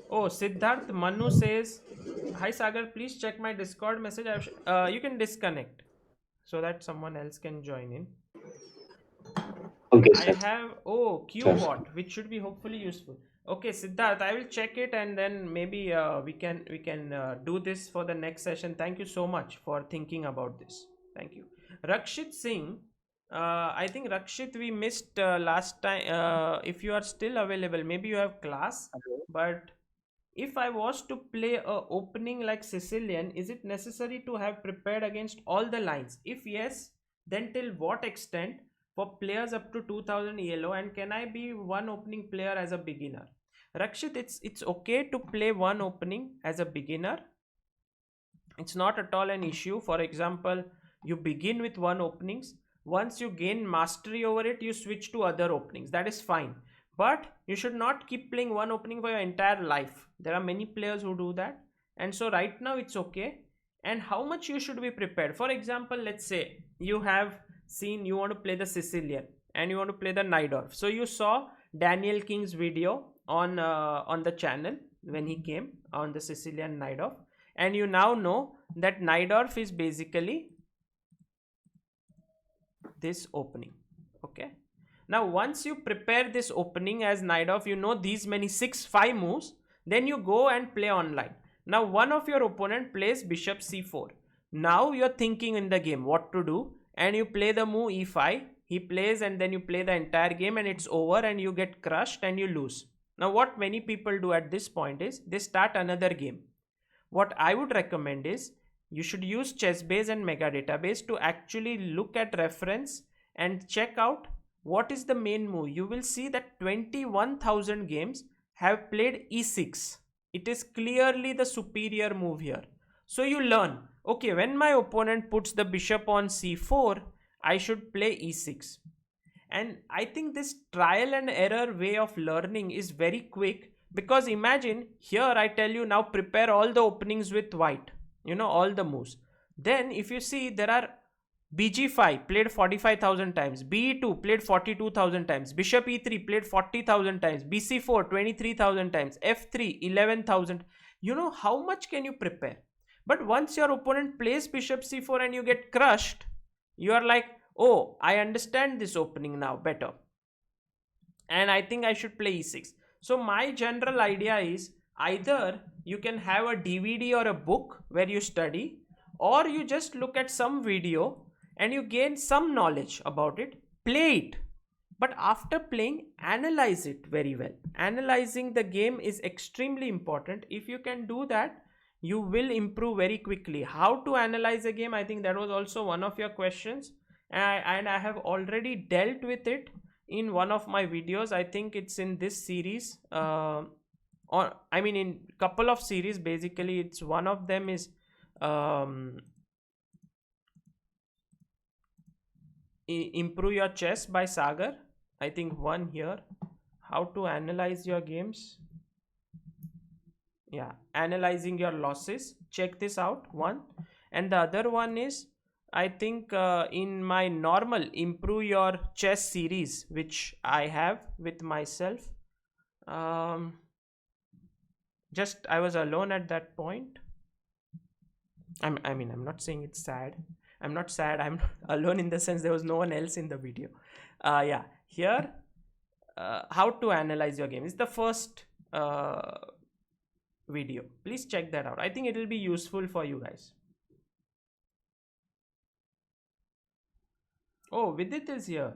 Oh, Siddharth Manu says, "Hi Sagar, please check my Discord message. You can disconnect so that someone else can join in. Okay, I sir. have Sure, sir. QBot, which should be hopefully useful. Okay, Siddharth, I will check it and then maybe we can do this for the next session. Thank you so much for thinking about this. Thank you, Rakshit Singh. I think Rakshit we missed last time. If you are still available, maybe you have class, Hello. but if I was to play a opening like Sicilian, is it necessary to have prepared against all the lines? If yes, then till what extent for players up to 2000 ELO, and can I be one opening player as a beginner? Rakshit, it's okay to play one opening as a beginner. It's not at all an issue. For example, you begin with one openings. Once you gain mastery over it, you switch to other openings. That is fine. But you should not keep playing one opening for your entire life. There are many players who do that. And so right now it's okay. And how much you should be prepared? For example, let's say you have seen you want to play the Sicilian and you want to play the Najdorf. So you saw Daniel King's video on the channel when he came on the Sicilian Najdorf, and you now know that Najdorf is basically this opening. Okay, now once you prepare this opening as Najdorf, you know these many 6-5 moves, then you go and play online. Now one of your opponent plays bishop c4. Now you're thinking in the game what to do, and you play the move e5. He plays, and then you play the entire game, and it's over, and you get crushed and you lose. Now what many people do at this point is they start another game. What I would recommend is you should use chessbase and mega database to actually look at reference and check out what is the main move. You will see that 21,000 games have played e6. It is clearly the superior move here. So you learn, okay, when my opponent puts the bishop on c4, I should play e6. And I think this trial and error way of learning is very quick, because imagine here I tell you now prepare all the openings with white, all the moves. Then if you see, there are bg5 played 45,000 times, be2 played 42,000 times, bishop e3 played 40,000 times, bc4 23,000 times, f3 11,000. How much can you prepare? But once your opponent plays bishop c4 and you get crushed, you are like, oh, I understand this opening now better, and I think I should play e6. So my general idea is either you can have a DVD or a book where you study, or you just look at some video and you gain some knowledge about it, play it. But after playing, analyze it very well. Analyzing the game is extremely important. If you can do that, you will improve very quickly. How to analyze a game? I think that was also one of your questions, and I have already dealt with it in one of my videos. I think it's in this series, or I mean in couple of series. Basically, it's one of them is Improve Your Chess by Sagar. I think one here, how to analyze your games. Yeah, analyzing your losses. Check this out, one. And the other one is, I think in my normal Improve Your Chess series, which I have with myself. Just I was alone at that point. I mean, I'm not saying it's sad. I'm not sad. I'm alone in the sense there was no one else in the video. Yeah, here, how to analyze your game is the first video. Please check that out. I think it will be useful for you guys. Oh, Vidit is here.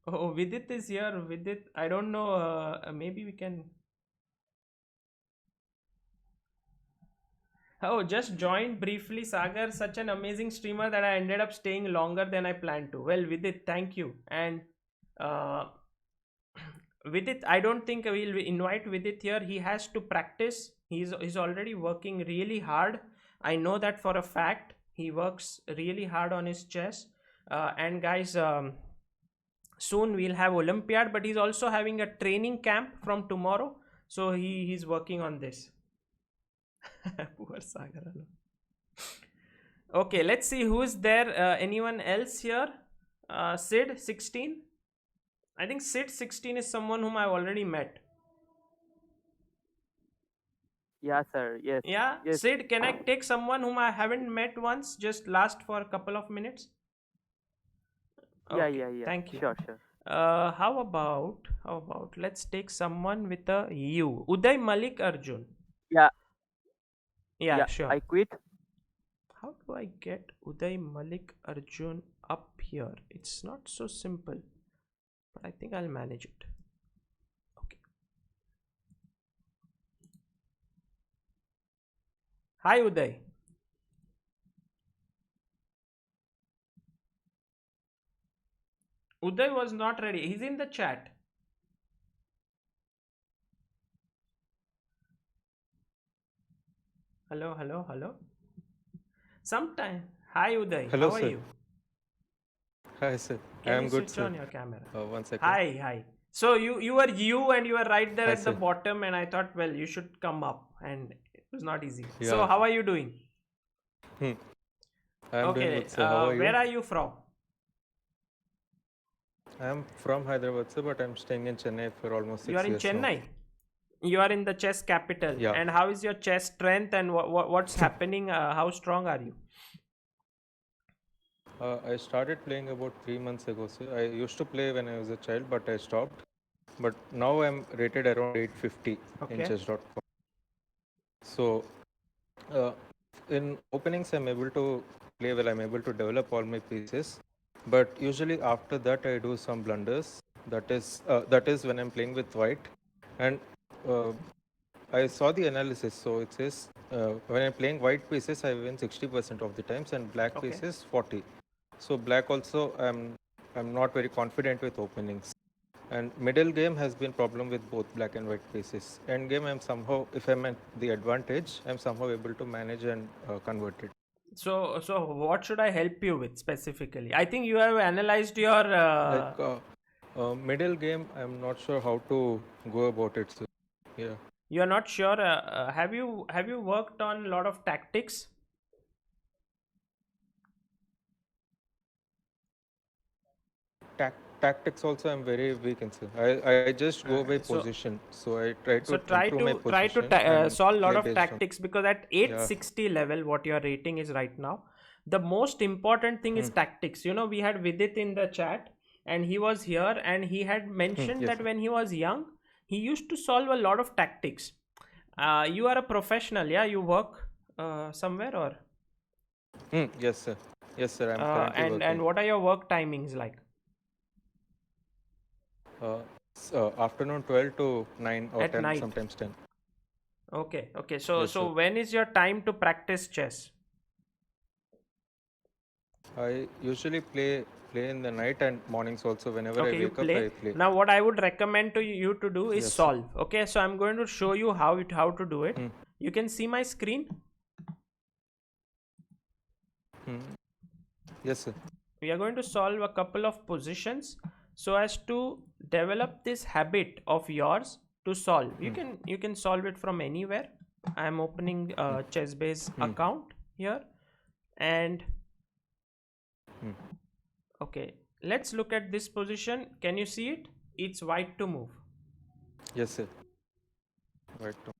Oh, Vidit is here. Vidit, I don't know. Maybe we can. Oh, just joined briefly, Sagar. Such an amazing streamer that I ended up staying longer than I planned to. Well, Vidit, thank you. And Vidit, I don't think we'll invite Vidit here. He has to practice. He's already working really hard. I know that for a fact. He works really hard on his chess. And guys, soon we'll have Olympiad, but he's also having a training camp from tomorrow. So he's working on this. Poor Sagar. Okay, let's see who is there. Anyone else here? Sid 16. I think Sid 16 is someone whom I've already met. Yeah, sir. Yes. Yeah, Yes. Sid, can I take someone whom I haven't met once? Just last for a couple of minutes. Okay, Yeah. thank you. Sure. How about let's take someone with a U. Uday Malik Arjun. Yeah. Yeah, sure. I quit. How do I get Uday Malik Arjun up here? It's not so simple, but I think I'll manage it. Okay. Hi, Uday. Uday was not ready. He's in the chat. Hello. Sometime. Hi, Uday. Hello, How are sir. you? Hi, sir. I Can you am good, switch sir. on your camera? One second. Hi. So you were you and you were right there Hi, at the sir. bottom, and I thought, well, you should come up, and it was not easy. So Yeah. how are you doing? Hmm. I am doing Okay, good, sir. How are where you? are you from? I am from Hyderabad, sir, but I'm staying in Chennai for almost You are 6 in years now. Chennai. You are in the chess capital. Yeah. And how is your chess strength, and what's happening? How strong are you? I started playing about 3 months ago, sir. I used to play when I was a child, but I stopped. But now I'm rated around 850 in Okay. chess.com. So, uh, in openings, I'm able to play well. I'm able to develop all my pieces. But usually after that, I do some blunders. That is when I'm playing with white. And uh, I saw the analysis. So it says when I'm playing white pieces, I win 60% of the times, and black Okay. pieces 40. So black also, I'm not very confident with openings. And middle game has been problem with both black and white pieces. End game, I'm somehow, if I'm at the advantage, I'm somehow able to manage and convert it. So what should I help you with specifically? I think you have analyzed your. Like middle game, I'm not sure how to go about it. So, yeah. You are not sure. Have you worked on a lot of tactics? Tactics also, I'm very weak in. Sir. I just go by So position. So I try so to improve my try to position and solve a lot play of based on. tactics, because at Yeah. 860 level, what your rating is right now, the most important thing is Hmm. tactics. We had Vidit in the chat, and he was here, and he had mentioned Yes, that sir. when he was young, he used to solve a lot of tactics. You are a professional, yeah? You work somewhere, or Yes, sir. Yes, sir. I'm currently and working. what are your work timings like? Uh, Afternoon 12 to 9 or At 10, night? sometimes 10. Okay. So Yes, sir. when is your time to practice chess? I usually play in the night and mornings also. Whenever I Okay, you wake up, I play. play. Now what I would recommend to you to do is Yes, sir. solve. Okay, so I'm going to show you how to do it. Hmm. You can see my screen. Hmm. Yes, sir. We are going to solve a couple of positions so as to develop this habit of yours to solve. You can solve it from anywhere. I am opening a chessbase Hmm. account here, and Hmm. okay, let's look at this position. Can you see it? It's white to move. Yes, sir. Right.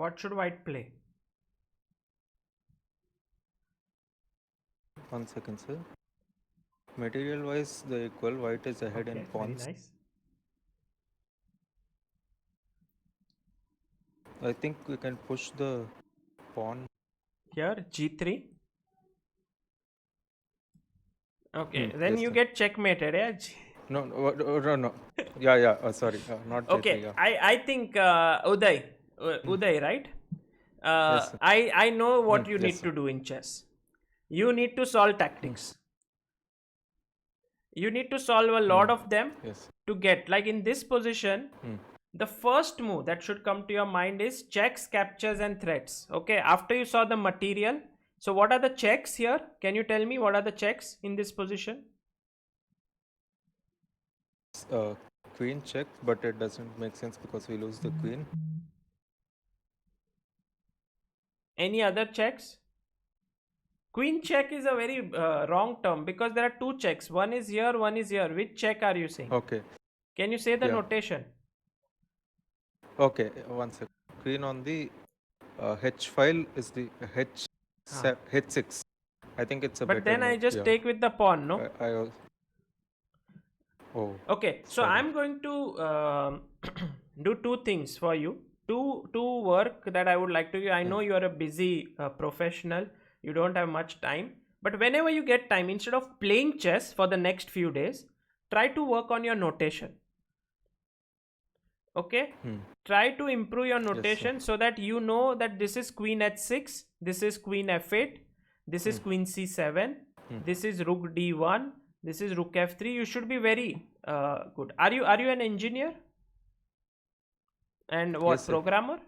What should white play? 1 second, sir. Material wise, the equal white is ahead in Okay, very pawns. nice. I think we can push the pawn. Here, g3. Okay, then Yes, you sir. get checkmated, yeah? No. Yeah. Sorry, not J3. Okay, Yeah. I think Uday, right? Yes, sir. I know what you Yes, need sir. to do in chess. You need to solve tactics. You need to solve a lot of them Yes. to get, like in this position. Hmm. The first move that should come to your mind is checks, captures, and threats. Okay, after you saw the material, so what are the checks here? Can you tell me what are the checks in this position? Uh, Queen check, but it doesn't make sense because we lose the queen. Any other checks? Queen check is a very wrong term, because there are two checks. One is here, one is here. Which check are you saying? Okay. Can you say the Yeah. notation? Okay. 1 second. Queen on the H file is the H6. I think it's a But better then I move. just Yeah. take with the pawn, no? Oh. Okay, so Sorry. I'm going to do two things for you. Two work that I would like to do. I know you are a busy professional. You don't have much time. But whenever you get time, instead of playing chess for the next few days, try to work on your notation. Okay, try to improve your notation so that you know that this is queen h6, this is queen f8, this is queen c7, this is rook d1, this is rook f3. You should be very good. Are you an engineer? And what, Yes, sir. programmer?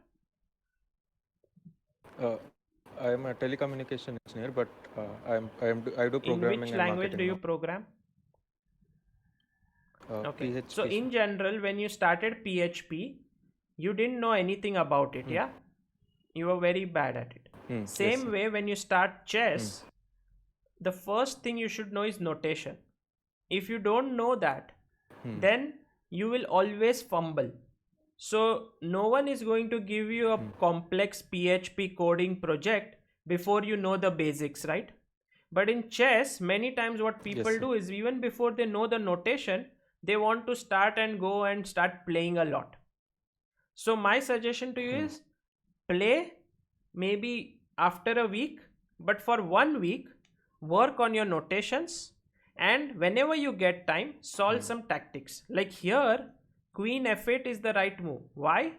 I am a telecommunication engineer, but I do In programming which and language do marketing you now. program? Okay, PHP. so in general, when you started PHP, you didn't know anything about it, yeah? You were very bad at it. Yes, Same sir. way, when you start chess, the first thing you should know is notation. If you don't know that, then you will always fumble. So no one is going to give you a complex PHP coding project before you know the basics, right? But in chess, many times what people sir. do is, even before they know the notation, they want to start and go and start playing a lot. So my suggestion to you is, play maybe after a week, but for 1 week, work on your notations, and whenever you get time, solve some tactics. Like here, queen f8 is the right move. Why?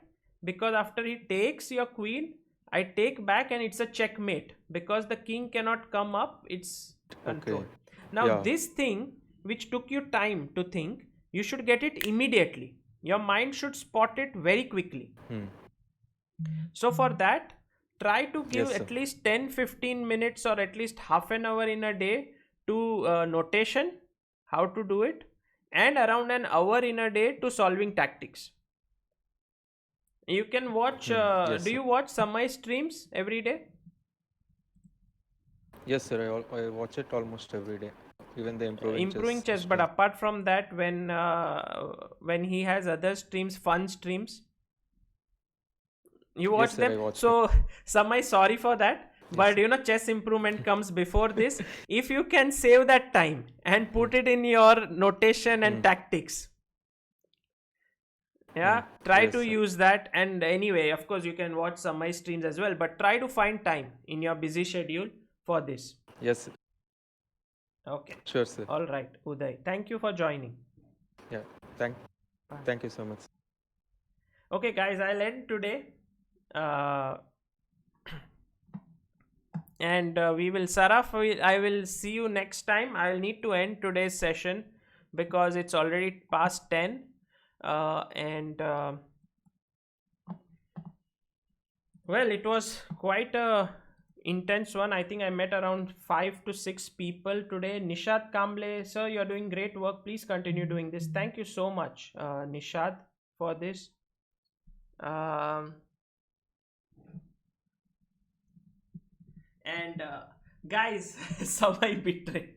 Because after he takes your queen, I take back and it's a checkmate, because the king cannot come up, it's controlled. Now Yeah. this thing which took you time to think, you should get it immediately. Your mind should spot it very quickly. So for that, try to give Yes, sir. at least 10-15 minutes or at least half an hour in a day to notation, how to do it, and around an hour in a day to solving tactics. You can watch, Yes, do sir. you watch Samai streams every day? Yes, sir. I watch it almost every day, even the Improving chess, but stream. apart from that, when he has other streams, fun streams, you watch Yes, sir, I them. watch So Samai, sorry for that, but chess improvement comes before this. If you can save that time and put it in your notation and tactics, yeah, try Yes, to sir. use that. And anyway, of course, you can watch Samai streams as well, but try to find time in your busy schedule for this. Yes, sir. Okay, Sure, sir. all right, Uday, thank you for joining. Yeah. Thank you so much. Okay, guys, I'll end today. And we will, Saraf, I will see you next time. I'll need to end today's session because it's already past 10. Well, it was quite a intense one. I think I met around 5 to 6 people today. Nishad Kamble, sir, you're doing great work. Please continue doing this. Thank you so much, Nishad, for this. And guys, Samai betrayed.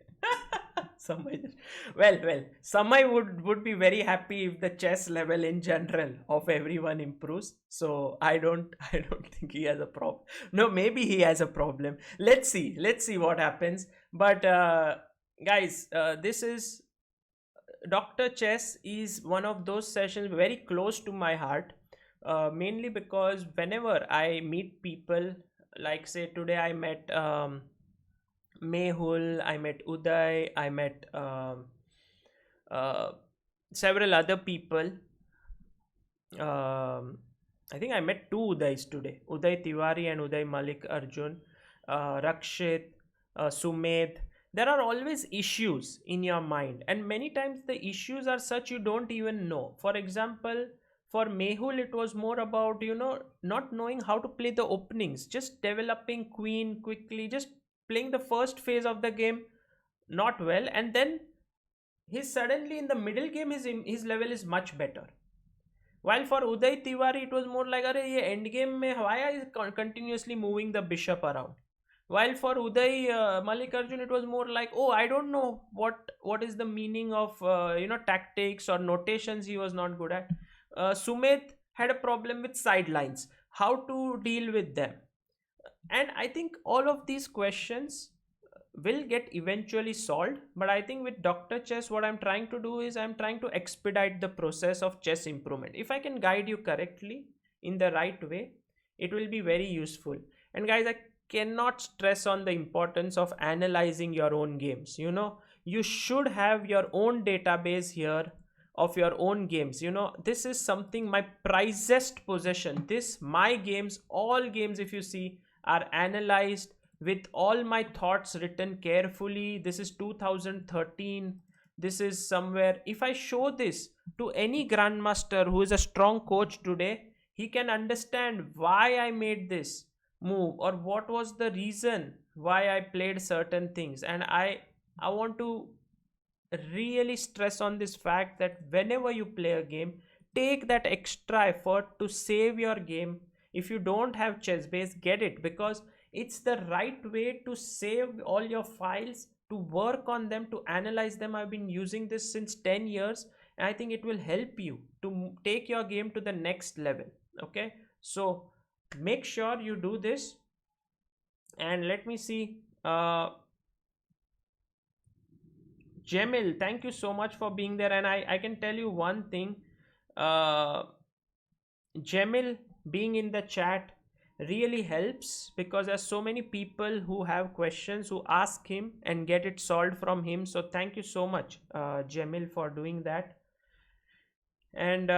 Samai, well, Samai would be very happy if the chess level in general of everyone improves. So I don't think he has a problem. No, maybe he has a problem. Let's see what happens. But guys, this is Dr. Chess is one of those sessions very close to my heart, mainly because whenever I meet people, like say today I met Mehul, I met Uday, I met several other people. I think I met 2 Udays today, Uday Tiwari and Uday Malik Arjun, Rakshit, Sumed. There are always issues in your mind, and many times the issues are such you don't even know. For example, for Mehul, it was more about, not knowing how to play the openings, just developing queen quickly, just playing the first phase of the game not well, and then he's suddenly in the middle game, his level is much better. While for Uday Tiwari, it was more like, "Arey, ye endgame mein why are you continuously moving the bishop around?" While for Uday Mallikarjun, it was more like, "Oh, I don't know what is the meaning of tactics or notations." He was not good at. Sumit had a problem with sidelines, how to deal with them, and I think all of these questions will get eventually solved. But I think with Dr. Chess, what I'm trying to do is I'm trying to expedite the process of chess improvement. If I can guide you correctly in the right way, it will be very useful. And guys, I cannot stress on the importance of analyzing your own games. you should have your own database here of your own games. This is something, my prizest possession. This, my games, all games, if you see, are analyzed with all my thoughts written carefully. This is 2013. This is somewhere, if I show this to any grandmaster who is a strong coach today, he can understand why I made this move, or what was the reason why I played certain things. And I want to really stress on this fact that whenever you play a game, take that extra effort to save your game. If you don't have chessbase, get it, because it's the right way to save all your files, to work on them, to analyze them. I've been using this since 10 years, and I think it will help you to take your game to the next level. Okay, so make sure you do this. And let me see, Jamil, thank you so much for being there. And I can tell you one thing, uh, Jamil being in the chat really helps, because there's so many people who have questions, who ask him and get it solved from him. So thank you so much, Jamil, for doing that. And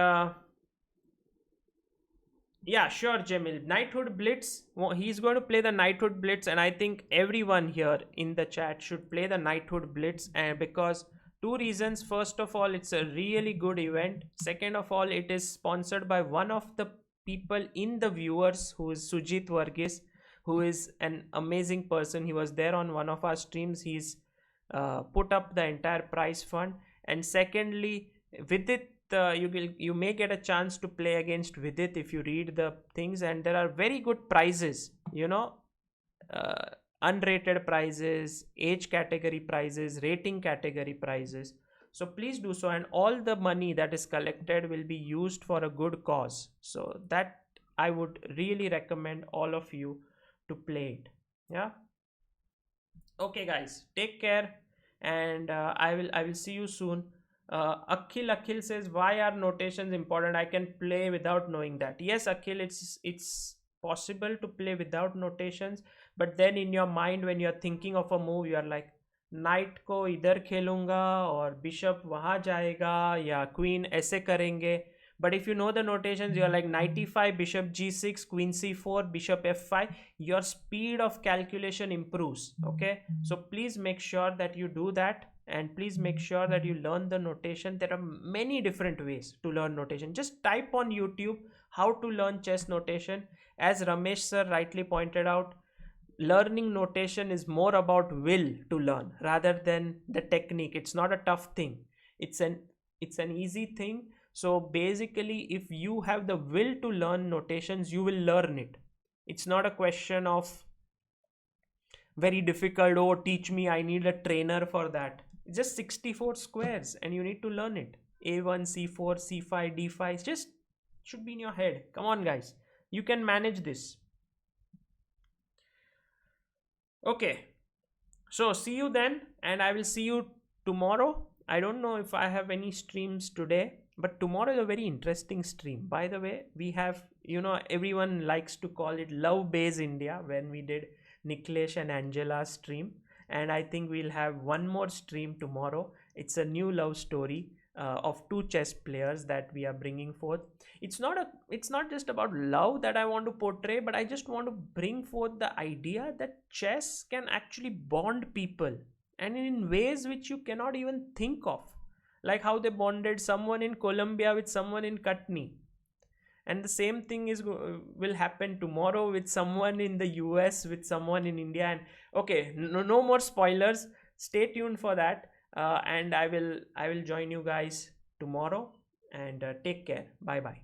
yeah, sure, Jamil. Knighthood Blitz. Well, he's going to play the Knighthood Blitz, and I think everyone here in the chat should play the Knighthood Blitz, and because two reasons. First of all, it's a really good event. Second of all, it is sponsored by one of the people in the viewers, who is Sujit Varghese, who is an amazing person. He was there on one of our streams. He's put up the entire prize fund. And secondly, with it, you may get a chance to play against Vidit if you read the things, and there are very good prizes, unrated prizes, age category prizes, rating category prizes. So please do so, and all the money that is collected will be used for a good cause. So that I would really recommend all of you to play it. Yeah. Okay, guys, take care, and I will see you soon. Akhil says, why are notations important? I can play without knowing that. Yes, Akhil, it's possible to play without notations, but then in your mind, when you're thinking of a move, you are like, knight को इधर खेलूंगा और bishop वहां जाएगा, या queen ऐसे करेंगे. But if you know the notations, you're like knight e5, bishop g6, queen c4, bishop f5. Your speed of calculation improves. Okay, so please make sure that you do that, and please make sure that you learn the notation. There are many different ways to learn notation. Just type on YouTube how to learn chess notation. As Ramesh sir rightly pointed out, learning notation is more about will to learn rather than the technique. It's not a tough thing. It's an easy thing. So basically, if you have the will to learn notations, you will learn it. It's not a question of very difficult, oh teach me, I need a trainer for that. It's just 64 squares and you need to learn it. A1, c4, c5, d5, just should be in your head. Come on, guys, you can manage this. Okay, so see you then, and I will see you tomorrow. I don't know if I have any streams today, but tomorrow is a very interesting stream. By the way, we have, everyone likes to call it Love Base India when we did Niklesh and Angela's stream, and I think we'll have one more stream tomorrow. It's a new love story of two chess players that we are bringing forth. It's not just about love that I want to portray, but I just want to bring forth the idea that chess can actually bond people, and in ways which you cannot even think of, like how they bonded someone in Colombia with someone in Katni. And the same thing will happen tomorrow with someone in the US with someone in India. And okay, no more spoilers, stay tuned for that. And I will join you guys tomorrow, and take care. Bye bye.